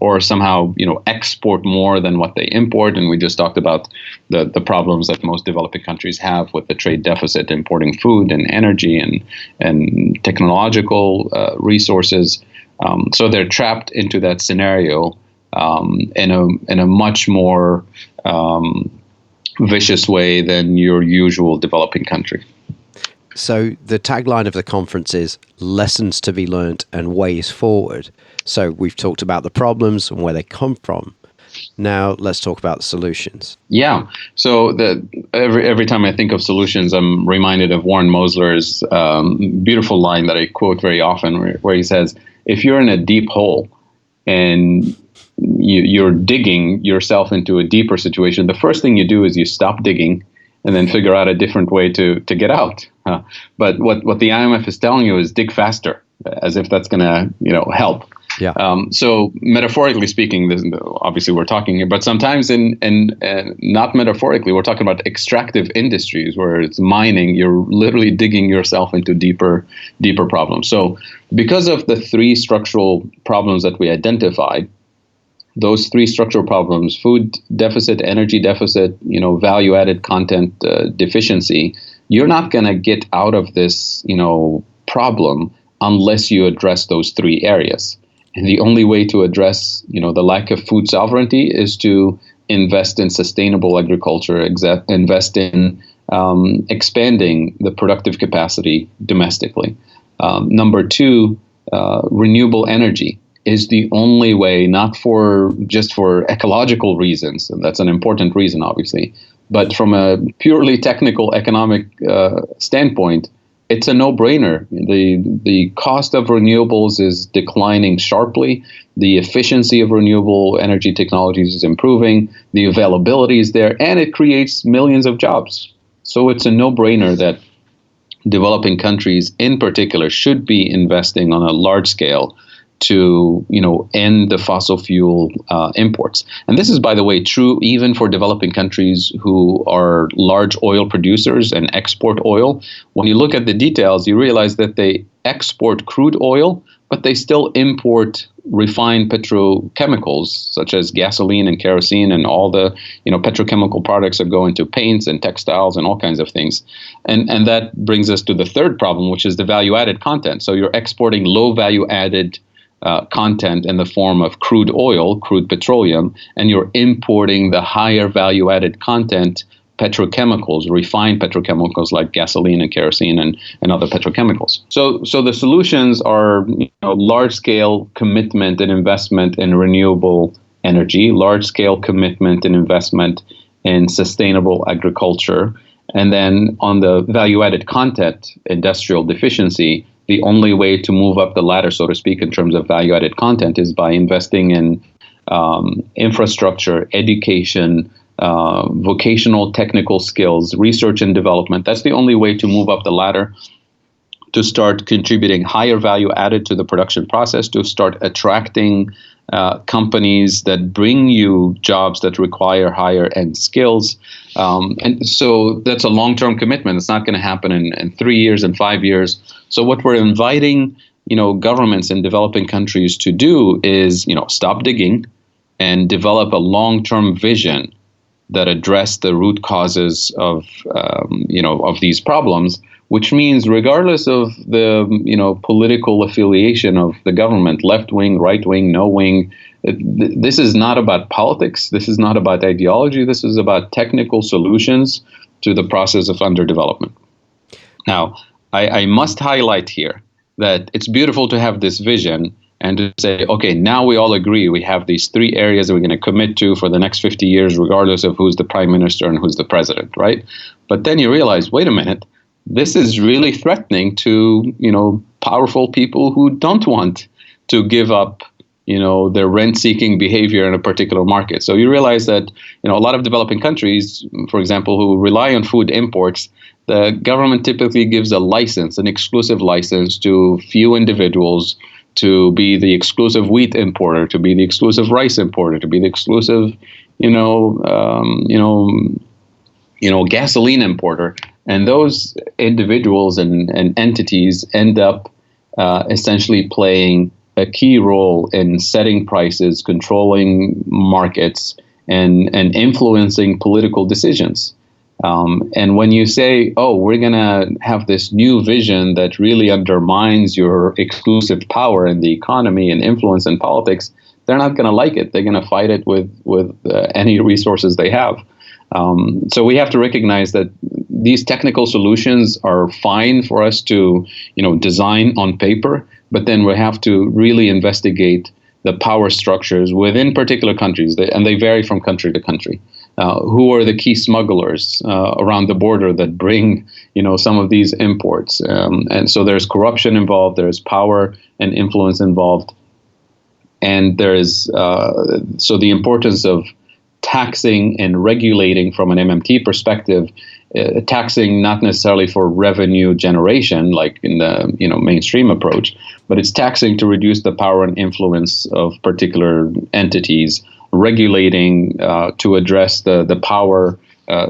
or somehow, export more than what they import. And we just talked about the problems that most developing countries have with the trade deficit, importing food and energy and technological resources. So they're trapped into that scenario in a much more vicious way than your usual developing country. So the tagline of the conference is lessons to be learnt and ways forward. So we've talked about the problems and where they come from. Now let's talk about the solutions. Yeah. So every time I think of solutions, I'm reminded of Warren Mosler's beautiful line that I quote very often, where he says, if you're in a deep hole and you're digging yourself into a deeper situation, the first thing you do is you stop digging and then figure out a different way to get out. But what the IMF is telling you is dig faster, as if that's going to help. Yeah. So metaphorically speaking, obviously we're talking here, but sometimes in not metaphorically, we're talking about extractive industries where it's mining. You're literally digging yourself into deeper problems. So because of the three structural problems that we identified, those three structural problems: food deficit, energy deficit, value-added content deficiency, you're not going to get out of this, problem unless you address those three areas. And the only way to address, the lack of food sovereignty is to invest in sustainable agriculture, invest in expanding the productive capacity domestically. Number two, renewable energy is the only way, not for just for ecological reasons, and that's an important reason, obviously, but from a purely technical economic standpoint, it's a no-brainer. The cost of renewables is declining sharply. The efficiency of renewable energy technologies is improving. The availability is there, and it creates millions of jobs. So it's a no-brainer that developing countries in particular should be investing on a large scale to end the fossil fuel imports. And this is, by the way, true even for developing countries who are large oil producers and export oil. When you look at the details, you realize that they export crude oil, but they still import refined petrochemicals such as gasoline and kerosene and all the petrochemical products that go into paints and textiles and all kinds of things. And that brings us to the third problem, which is the value-added content. So you're exporting low value-added content in the form of crude oil, crude petroleum, and you're importing the higher value-added content petrochemicals, refined petrochemicals like gasoline and kerosene and other petrochemicals. So the solutions are large-scale commitment and investment in renewable energy, large-scale commitment and investment in sustainable agriculture, and then on the value-added content, industrial deficiency, the only way to move up the ladder, so to speak, in terms of value-added content is by investing in infrastructure, education, vocational technical skills, research and development. That's the only way to move up the ladder, to start contributing higher value added to the production process, to start attracting companies that bring you jobs that require higher end skills. And so that's a long-term commitment. It's not going to happen in 3 years and 5 years. So what we're inviting, governments in developing countries to do is, stop digging and develop a long-term vision that address the root causes of these problems, which means regardless of the, political affiliation of the government, left wing, right wing, no wing, this is not about politics. This is not about ideology. This is about technical solutions to the process of underdevelopment. Now, I must highlight here that it's beautiful to have this vision and to say, okay, now we all agree we have these 3 areas that we're going to commit to for the next 50 years, regardless of who's the prime minister and who's the president, right? But then you realize, wait a minute, this is really threatening to, powerful people who don't want to give up, their rent-seeking behavior in a particular market. So you realize that, a lot of developing countries, for example, who rely on food imports, the government typically gives a license, an exclusive license to few individuals to be the exclusive wheat importer, to be the exclusive rice importer, to be the exclusive, gasoline importer. And those individuals and entities end up essentially playing a key role in setting prices, controlling markets, and influencing political decisions. And when you say, oh, we're going to have this new vision that really undermines your exclusive power in the economy and influence in politics, they're not going to like it. They're going to fight it with any resources they have. So we have to recognize that these technical solutions are fine for us to, design on paper, but then we have to really investigate the power structures within particular countries, and they vary from country to country. Who are the key smugglers around the border that bring, some of these imports? And so there's corruption involved, there's power and influence involved, and there is so the importance of taxing and regulating from an MMT perspective. Taxing not necessarily for revenue generation, like in the mainstream approach, but it's taxing to reduce the power and influence of particular entities. Regulating to address the power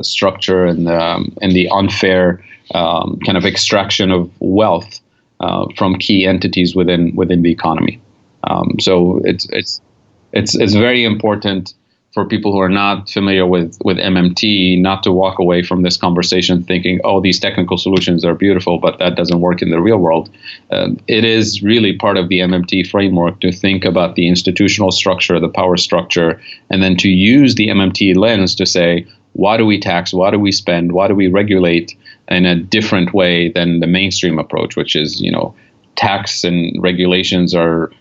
structure and the unfair kind of extraction of wealth from key entities within the economy. So it's very important for people who are not familiar with MMT, not to walk away from this conversation thinking, oh, these technical solutions are beautiful, but that doesn't work in the real world. It is really part of the MMT framework to think about the institutional structure, the power structure, and then to use the MMT lens to say, why do we tax? Why do we spend? Why do we regulate in a different way than the mainstream approach, which is, tax and regulations are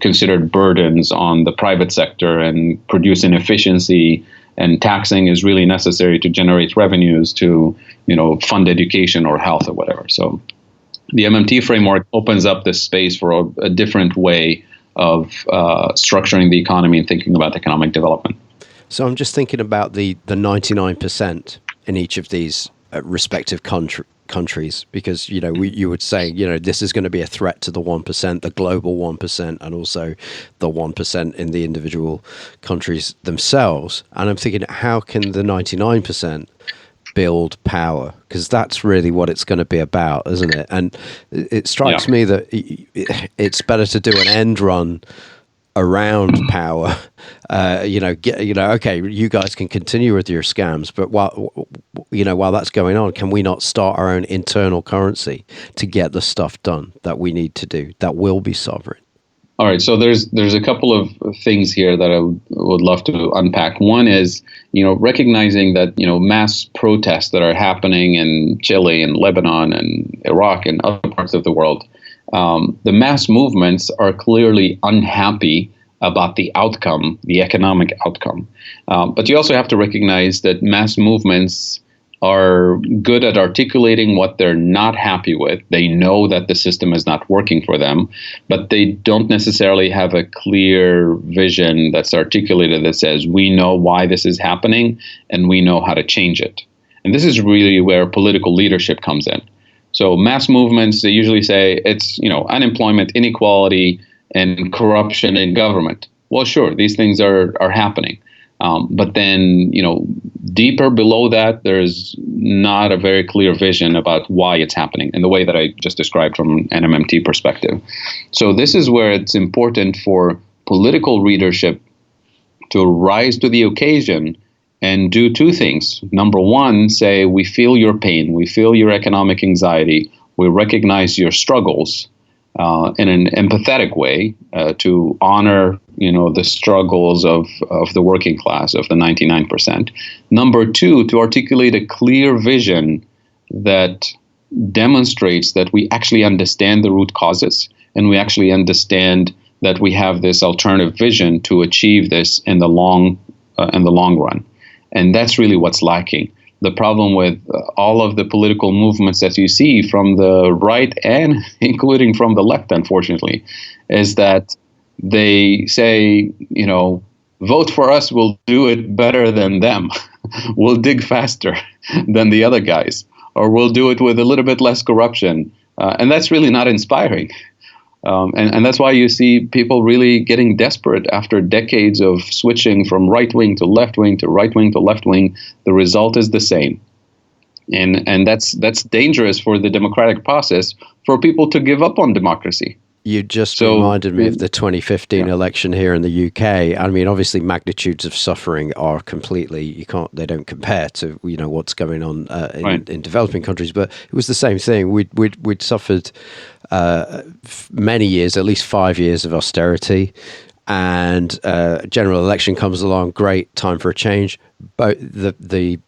considered burdens on the private sector and produce inefficiency, and taxing is really necessary to generate revenues to, fund education or health or whatever. So the MMT framework opens up this space for a different way of structuring the economy and thinking about economic development. So I'm just thinking about the 99% in each of these respective countries, because you would say this is going to be a threat to the 1%, the global 1%, and also the 1% in the individual countries themselves. And I'm thinking, how can the 99% build power? Because that's really what it's going to be about, isn't it? And it strikes me that it's better to do an end run around power. Okay, you guys can continue with your scams, but while that's going on, can we not start our own internal currency to get the stuff done that we need to do that will be sovereign? All right, so there's a couple of things here that I would love to unpack. One is, recognizing that, mass protests that are happening in Chile and Lebanon and Iraq and other parts of the world, the mass movements are clearly unhappy about the outcome, the economic outcome. But you also have to recognize that mass movements are good at articulating what they're not happy with. They know that the system is not working for them, but they don't necessarily have a clear vision that's articulated that says, we know why this is happening and we know how to change it. And this is really where political leadership comes in. So mass movements, they usually say it's, unemployment, inequality, and corruption in government. Well, sure, these things are happening. But then, deeper below that, there's not a very clear vision about why it's happening in the way that I just described from an MMT perspective. So this is where it's important for political leadership to rise to the occasion and do two things. Number one, say, we feel your pain, we feel your economic anxiety, we recognize your struggles in an empathetic way to honor, the struggles of the working class, of the 99%. Number two, to articulate a clear vision that demonstrates that we actually understand the root causes and we actually understand that we have this alternative vision to achieve this in the long run. And that's really what's lacking. The problem with all of the political movements that you see from the right and including from the left, unfortunately, is that they say, vote for us, we'll do it better than them. We'll dig faster than the other guys, or we'll do it with a little bit less corruption. And that's really not inspiring. And that's why you see people really getting desperate after decades of switching from right wing to left wing to right wing to left wing. The result is the same. And that's dangerous for the democratic process, for people to give up on democracy. You just reminded me of the 2015 election here in the UK. I mean, obviously, magnitudes of suffering are completely, they don't compare to, what's going on in developing countries. But it was the same thing. We'd suffered many years, at least 5 years of austerity. And general election comes along, great, time for a change. But the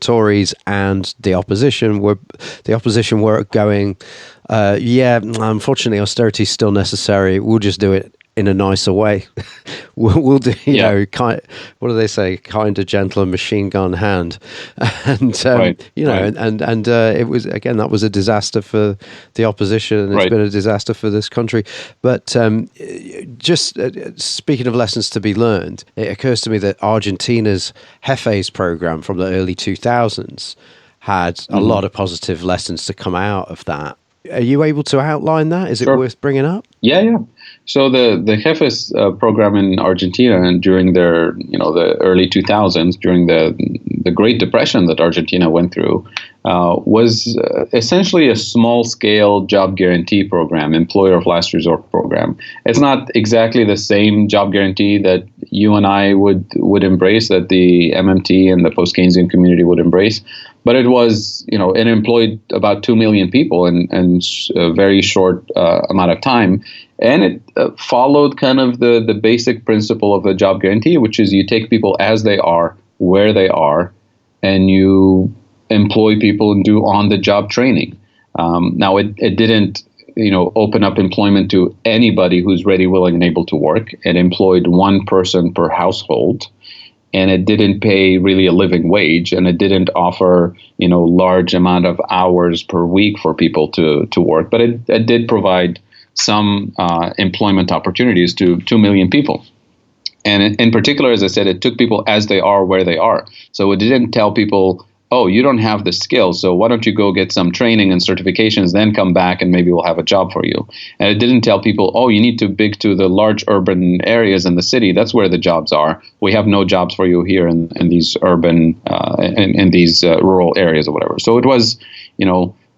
Tories and the opposition were going, unfortunately, austerity is still necessary. We'll just do it in a nicer way. we'll do, kind. What do they say? Kinder, gentler, machine gun hand. And and it was, again, that was a disaster for the opposition, and it's been a disaster for this country. But just speaking of lessons to be learned, it occurs to me that Argentina's Jefes program from the early 2000s had a lot of positive lessons to come out of that. Are you able to outline that? Is it worth bringing up? Yeah. So the Jefes program in Argentina, and during their, the early 2000s, during the Great Depression that Argentina went through, was essentially a small-scale job guarantee program, employer of last resort program. It's not exactly the same job guarantee that you and I would embrace, that the MMT and the post-Keynesian community would embrace. But it was, it employed about 2 million people in a very short amount of time. And it followed kind of the basic principle of a job guarantee, which is you take people as they are, where they are, and you employ people and do on-the-job training. Now, it didn't open up employment to anybody who's ready, willing, and able to work. It employed one person per household, and it didn't pay really a living wage, and it didn't offer, large amount of hours per week for people to work. But it did provide some employment opportunities to 2 million people. And in particular, as I said, it took people as they are, where they are. So it didn't tell people, oh, you don't have the skills, so why don't you go get some training and certifications, then come back and maybe we'll have a job for you. And it didn't tell people, oh, you need to big to the large urban areas in the city. That's where the jobs are. We have no jobs for you here in these urban, in these rural areas or whatever. So it was,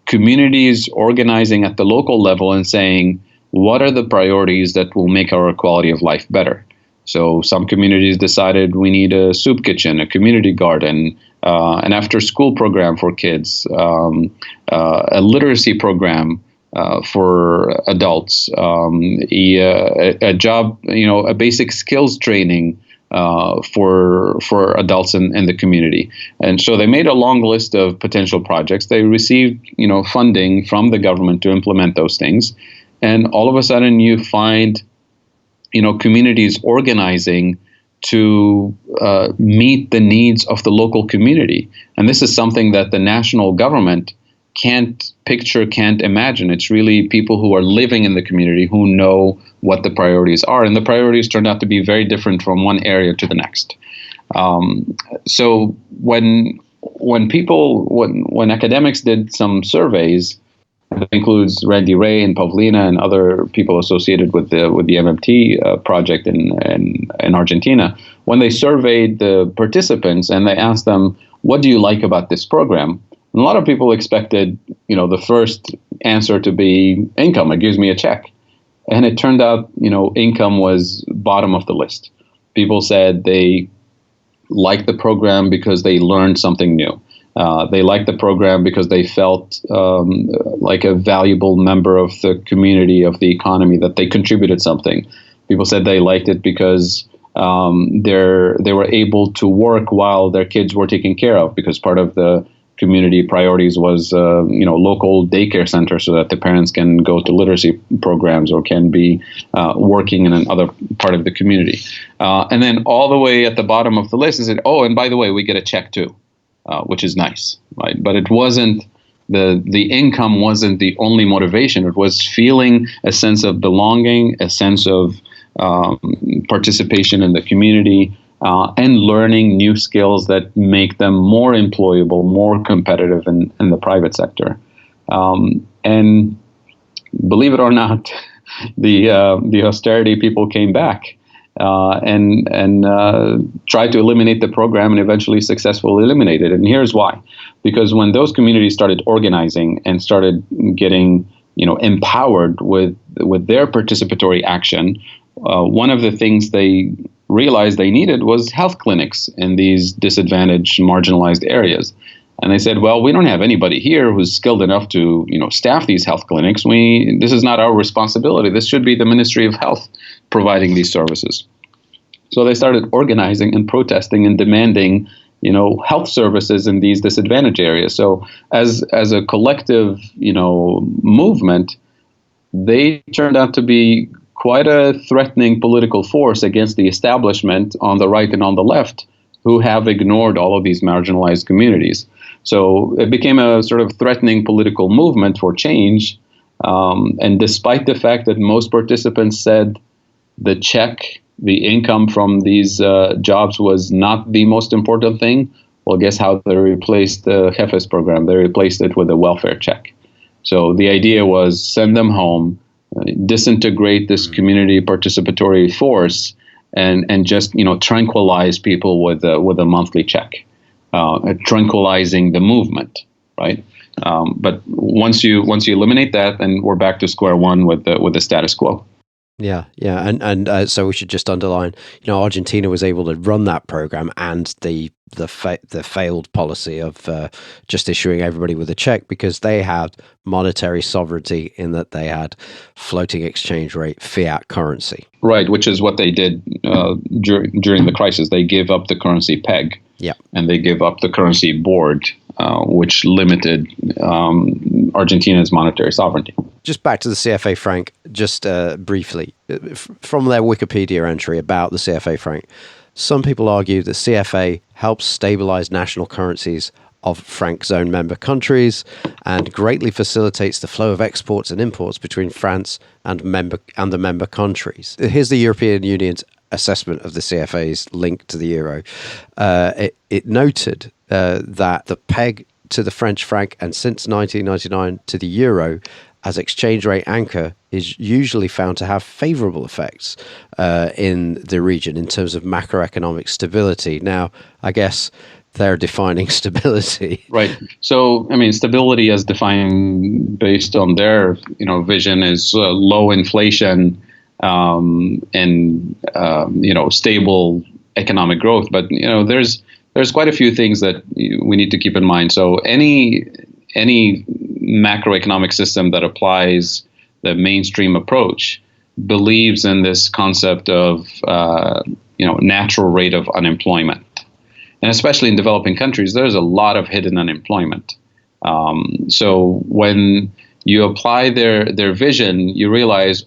communities organizing at the local level and saying, what are the priorities that will make our quality of life better? So some communities decided we need a soup kitchen, a community garden, an after-school program for kids, a literacy program for adults, a job, a basic skills training for adults in the community. And so they made a long list of potential projects. They received, funding from the government to implement those things. And all of a sudden you find communities organizing to meet the needs of the local community. And this is something that the national government can't picture, can't imagine. It's really people who are living in the community who know what the priorities are. And the priorities turned out to be very different from one area to the next. So when academics did some surveys, that includes Randy Ray and Pavlina and other people associated with the MMT project in Argentina. When they surveyed the participants and they asked them, "What do you like about this program?" And a lot of people expected, the first answer to be income. It gives me a check, and it turned out, income was bottom of the list. People said they liked the program because they learned something new. They liked the program because they felt like a valuable member of the community, of the economy, that they contributed something. People said they liked it because they were able to work while their kids were taken care of, because part of the community priorities was local daycare centers so that the parents can go to literacy programs or can be working in another part of the community. And then all the way at the bottom of the list is, oh, and by the way, we get a check too. Which is nice, right? But it wasn't the income wasn't the only motivation. It was feeling a sense of belonging, a sense of participation in the community, and learning new skills that make them more employable, more competitive in the private sector. And believe it or not, the austerity people came back. And tried to eliminate the program and eventually successfully eliminated it. And here's why. Because when those communities started organizing and started getting, empowered with their participatory action, one of the things they realized they needed was health clinics in these disadvantaged, marginalized areas. And they said, well, we don't have anybody here who's skilled enough to, staff these health clinics. This is not our responsibility. This should be the Ministry of Health providing these services. So they started organizing and protesting and demanding, health services in these disadvantaged areas. So as a collective, movement, they turned out to be quite a threatening political force against the establishment on the right and on the left, who have ignored all of these marginalized communities. So it became a sort of threatening political movement for change. And despite the fact that most participants said the check, the income from these jobs was not the most important thing, well, guess how they replaced the Jefes program? They replaced it with a welfare check. So the idea was send them home, disintegrate this community participatory force, and just tranquilize people with a monthly check, tranquilizing the movement, right? But once you eliminate that, then we're back to square one with the status quo. Yeah, and so we should just underline, Argentina was able to run that program and the failed policy of just issuing everybody with a check, because they had monetary sovereignty in that they had floating exchange rate fiat currency. Right, which is what they did during the crisis. They gave up the currency peg, and they gave up the currency board, which limited Argentina's monetary sovereignty. Just back to the CFA franc, just briefly, from their Wikipedia entry about the CFA franc, some people argue that CFA helps stabilize national currencies of franc zone member countries and greatly facilitates the flow of exports and imports between France and the member countries. Here's the European Union's assessment of the CFA's link to the euro. It noted that the peg to the French franc, and since 1999 to the euro as exchange rate anchor, is usually found to have favorable effects in the region in terms of macroeconomic stability. Now, I guess they're defining stability. Right. So, I mean, stability as defined based on their, vision is low inflation and, stable economic growth. But, there's quite a few things that we need to keep in mind. So any macroeconomic system that applies the mainstream approach believes in this concept of natural rate of unemployment, and especially in developing countries, there's a lot of hidden unemployment. So when you apply their vision, you realize,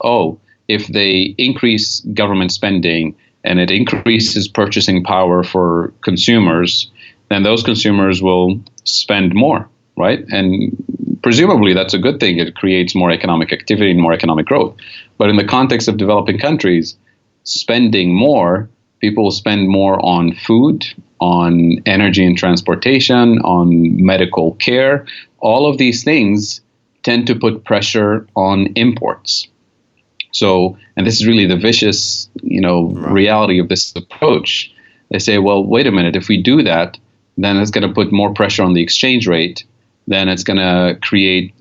if they increase government spending and it increases purchasing power for consumers, then those consumers will spend more, right? And presumably that's a good thing. It creates more economic activity and more economic growth. But in the context of developing countries, spending more, people will spend more on food, on energy and transportation, on medical care. All of these things tend to put pressure on imports. So, and this is really the vicious, reality of this approach. They say, well, wait a minute, if we do that, then it's going to put more pressure on the exchange rate. Then it's going to create,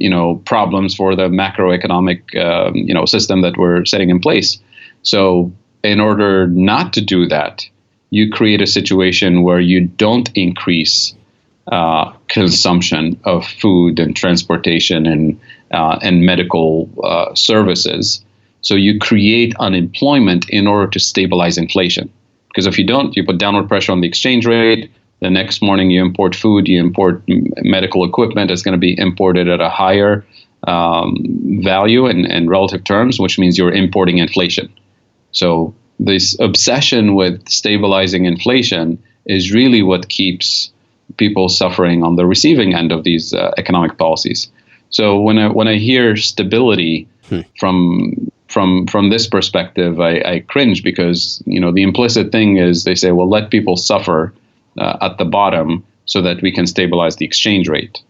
problems for the macroeconomic, system that we're setting in place. So in order not to do that, you create a situation where you don't increase consumption of food and transportation and medical services. So you create unemployment in order to stabilize inflation. Because if you don't, you put downward pressure on the exchange rate. The next morning you import food, you import medical equipment. It's going to be imported at a higher value in relative terms, which means you're importing inflation. So this obsession with stabilizing inflation is really what keeps people suffering on the receiving end of these economic policies. So when I hear stability from this perspective, I cringe, because the implicit thing is they say, well, let people suffer at the bottom so that we can stabilize the exchange rate.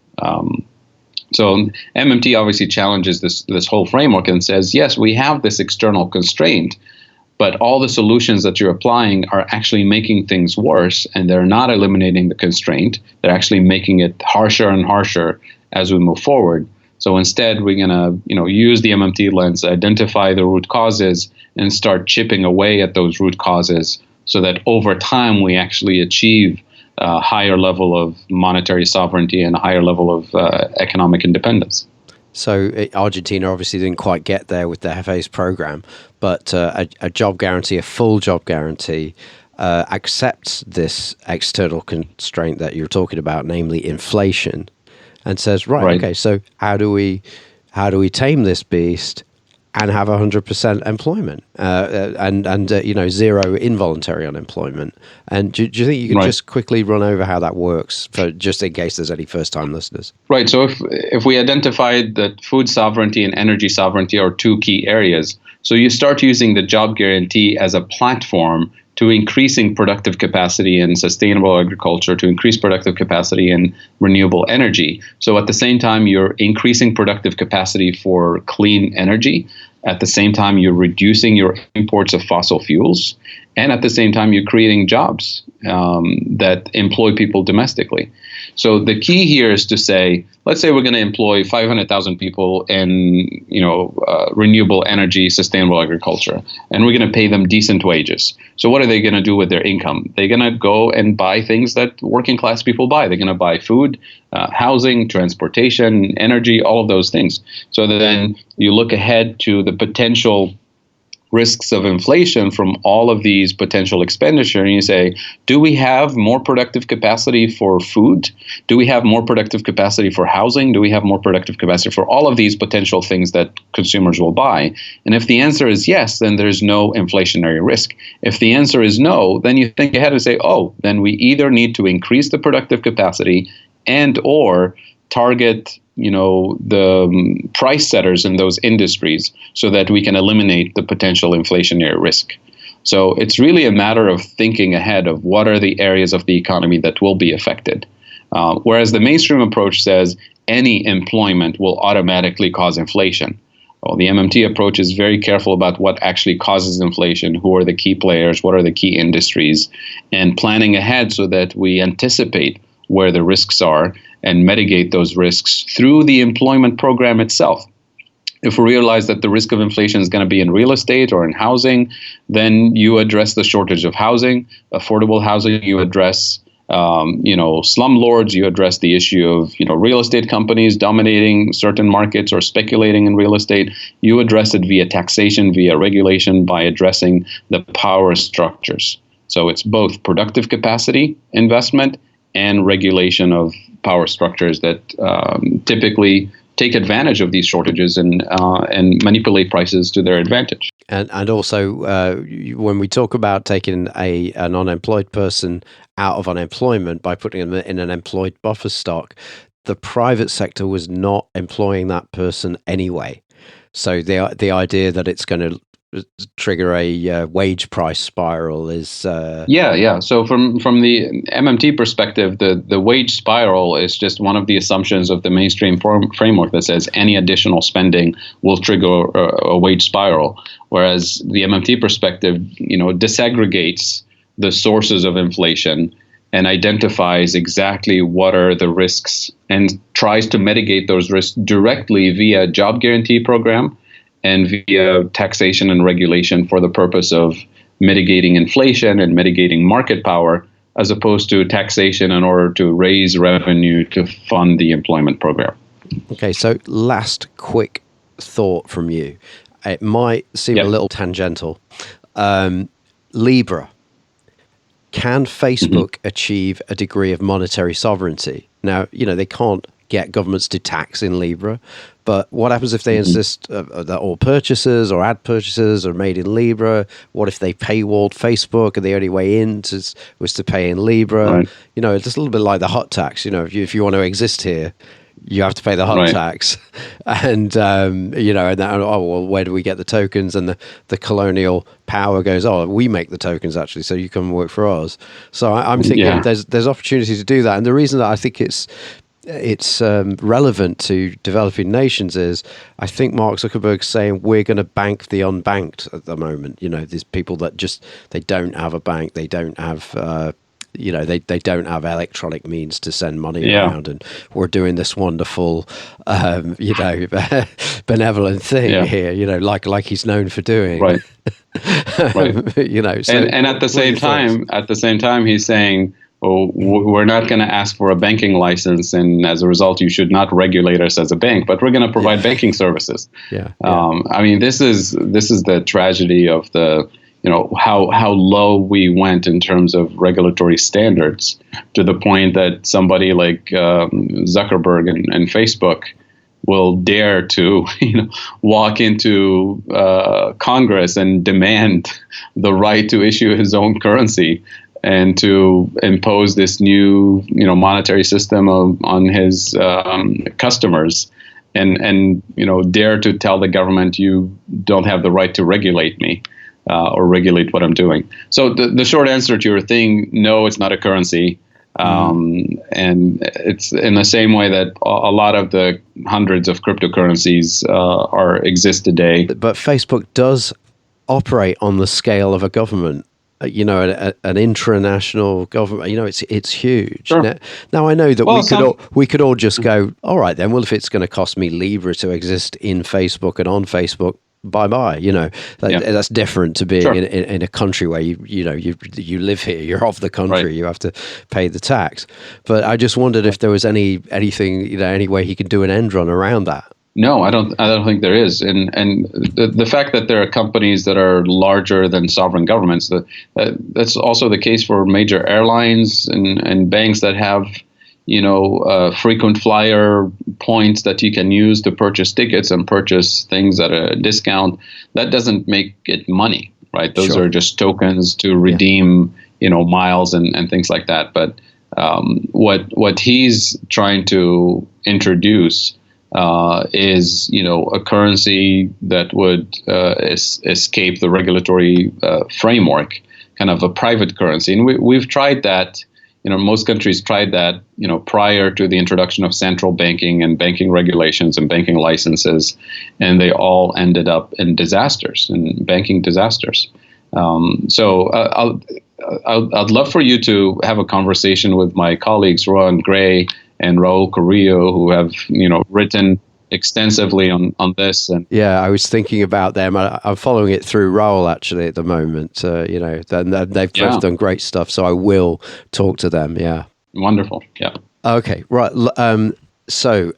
So MMT obviously challenges this whole framework and says, yes, we have this external constraint, but all the solutions that you're applying are actually making things worse, and they're not eliminating the constraint. They're actually making it harsher and harsher as we move forward. So instead, we're going to use the MMT lens, identify the root causes, and start chipping away at those root causes so that over time we actually achieve a higher level of monetary sovereignty and a higher level of economic independence. So Argentina obviously didn't quite get there with the FA's program, but a job guarantee, a full job guarantee, accepts this external constraint that you're talking about, namely inflation, and says, right, okay, so how do we tame this beast and have 100% employment and zero involuntary unemployment? And do you think you can just quickly run over how that works, for just in case there's any first-time listeners? Right. So if we identified that food sovereignty and energy sovereignty are two key areas, so you start using the job guarantee as a platform to increasing productive capacity in sustainable agriculture, to increase productive capacity in renewable energy. So at the same time, you're increasing productive capacity for clean energy. At the same time, you're reducing your imports of fossil fuels. And at the same time, you're creating jobs that employ people domestically. So the key here is to say, let's say we're going to employ 500,000 people in, renewable energy, sustainable agriculture, and we're going to pay them decent wages. So what are they going to do with their income? They're going to go and buy things that working class people buy. They're going to buy food, housing, transportation, energy, all of those things. So then you look ahead to the potential risks of inflation from all of these potential expenditure, and you say, do we have more productive capacity for food? Do we have more productive capacity for housing? Do we have more productive capacity for all of these potential things that consumers will buy? And if the answer is yes, then there's no inflationary risk. If the answer is no, then you think ahead and say, then we either need to increase the productive capacity and or target the price setters in those industries so that we can eliminate the potential inflationary risk. So it's really a matter of thinking ahead of what are the areas of the economy that will be affected. Whereas the mainstream approach says any employment will automatically cause inflation. Well, the MMT approach is very careful about what actually causes inflation, who are the key players, what are the key industries, and planning ahead so that we anticipate where the risks are and mitigate those risks through the employment program itself. If we realize that the risk of inflation is going to be in real estate or in housing, then you address the shortage of housing, affordable housing. You address, slumlords. You address the issue of, real estate companies dominating certain markets or speculating in real estate. You address it via taxation, via regulation, by addressing the power structures. So it's both productive capacity investment and regulation of power structures that typically take advantage of these shortages and manipulate prices to their advantage. And also, when we talk about taking an unemployed person out of unemployment by putting them in an employed buffer stock, the private sector was not employing that person anyway. So the idea that it's going to trigger a wage price spiral is So from the MMT perspective, the wage spiral is just one of the assumptions of the mainstream framework that says any additional spending will trigger a wage spiral, whereas the MMT perspective disaggregates the sources of inflation and identifies exactly what are the risks and tries to mitigate those risks directly via job guarantee program and via taxation and regulation for the purpose of mitigating inflation and mitigating market power, as opposed to taxation in order to raise revenue to fund the employment program. Okay, so last quick thought from you. It might seem a little tangential. Libra. Can Facebook achieve a degree of monetary sovereignty? Now, they can't get governments to tax in Libra, but what happens if they insist that all purchases or ad purchases are made in Libra? What if they paywalled Facebook and the only way in was to pay in Libra? Right. It's just a little bit like the hot tax. If you want to exist here, you have to pay the hot tax. And, where do we get the tokens? And the colonial power goes, we make the tokens actually, so you come and work for us. So I'm thinking there's opportunity to do that. And the reason that I think it's relevant to developing nations is I think Mark Zuckerberg's saying we're going to bank the unbanked at the moment. There's people that they don't have a bank, they don't have they don't have electronic means to send money around, and we're doing this wonderful benevolent thing here, like he's known for doing. Right. So, and at the same time he's saying, we're not going to ask for a banking license, and as a result, you should not regulate us as a bank, but we're going to provide banking services. This is the tragedy of the, how low we went in terms of regulatory standards, to the point that somebody like Zuckerberg and Facebook will dare to walk into Congress and demand the right to issue his own currency and to impose this new, monetary system on his customers, and dare to tell the government you don't have the right to regulate me or regulate what I'm doing. So the short answer to your thing, no, it's not a currency, and it's in the same way that a lot of the hundreds of cryptocurrencies exist today. But Facebook does operate on the scale of a government. an intranational government. It's huge. Sure. Now I know that we could all just go, all right then. Well, if it's going to cost me Libra to exist in Facebook and on Facebook, bye. That's different to being Sure. in a country where you live here. You're of the country. Right. You have to pay the tax. But I just wondered if there was anything, any way he could do an end run around that. No, I don't think there is. And the fact that there are companies that are larger than sovereign governments, that's also the case for major airlines and banks that have, frequent flyer points that you can use to purchase tickets and purchase things at a discount. That doesn't make it money, right? Those Sure. are just tokens to redeem, miles and things like that. But what he's trying to introduce is a currency that would escape the regulatory framework, kind of a private currency. And we've tried that. Most countries tried that, prior to the introduction of central banking and banking regulations and banking licenses, and they all ended up in disasters, in banking disasters. So I'd love for you to have a conversation with my colleagues, Rohan Gray and Raul Carrillo, who have, written extensively on this. And yeah, I was thinking about them. I'm following it through Raul actually at the moment. They've both done great stuff, so I will talk to them. Yeah, wonderful. Yeah. Okay, right. So,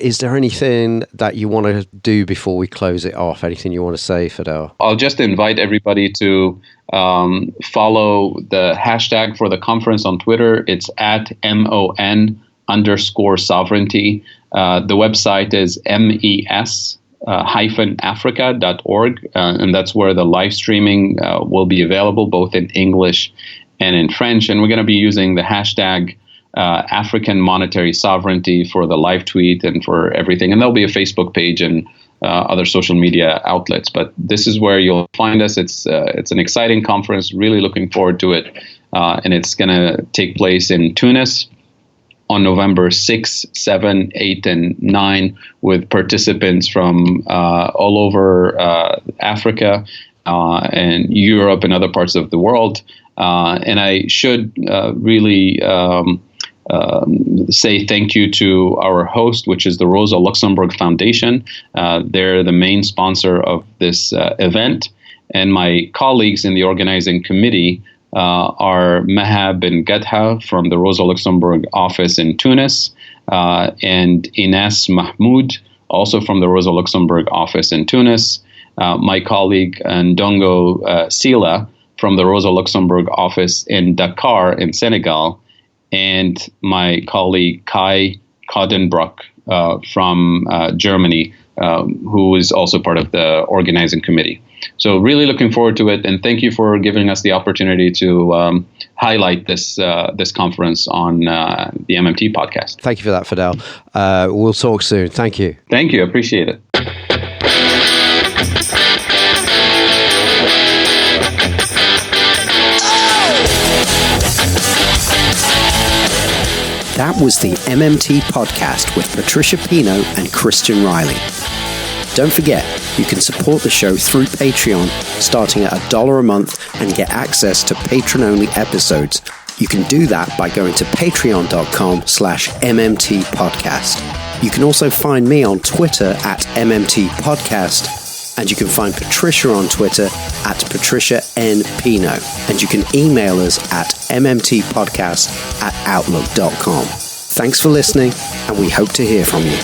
is there anything that you want to do before we close it off? Anything you want to say, Fadhel? I'll just invite everybody to follow the hashtag for the conference on Twitter. It's at MON_sovereignty. The website is mes-africa.org, and that's where the live streaming will be available, both in English and in French. And we're going to be using the hashtag African monetary sovereignty for the live tweet and for everything. And there'll be a Facebook page and other social media outlets. But this is where you'll find us. It's an exciting conference. Really looking forward to it. And it's going to take place in Tunis on November 6, 7, 8, and 9, with participants from all over Africa and Europe and other parts of the world. And I should really say thank you to our host, which is the Rosa Luxemburg Foundation. They're the main sponsor of this event. And my colleagues in the organizing committee are Mahab bin Gadha from the Rosa Luxemburg office in Tunis, and Ines Mahmoud, also from the Rosa Luxemburg office in Tunis. My colleague Ndongo Sila from the Rosa Luxemburg office in Dakar in Senegal, and my colleague Kai Kodenbrock from Germany, who is also part of the organizing committee. So really looking forward to it, and thank you for giving us the opportunity to highlight this conference on the MMT podcast. Thank you for that, Fadhel. We'll talk soon. Thank you. Thank you. Appreciate it. That was the MMT podcast with Patricia Pino and Christian Riley. Don't forget, you can support the show through Patreon, starting at $1 a month, and get access to patron-only episodes. You can do that by going to patreon.com/MMT podcast. You can also find me on Twitter at MMT podcast, and you can find Patricia on Twitter at Patricia N. Pino. And you can email us at mmtpodcast@outlook.com. Thanks for listening, and we hope to hear from you.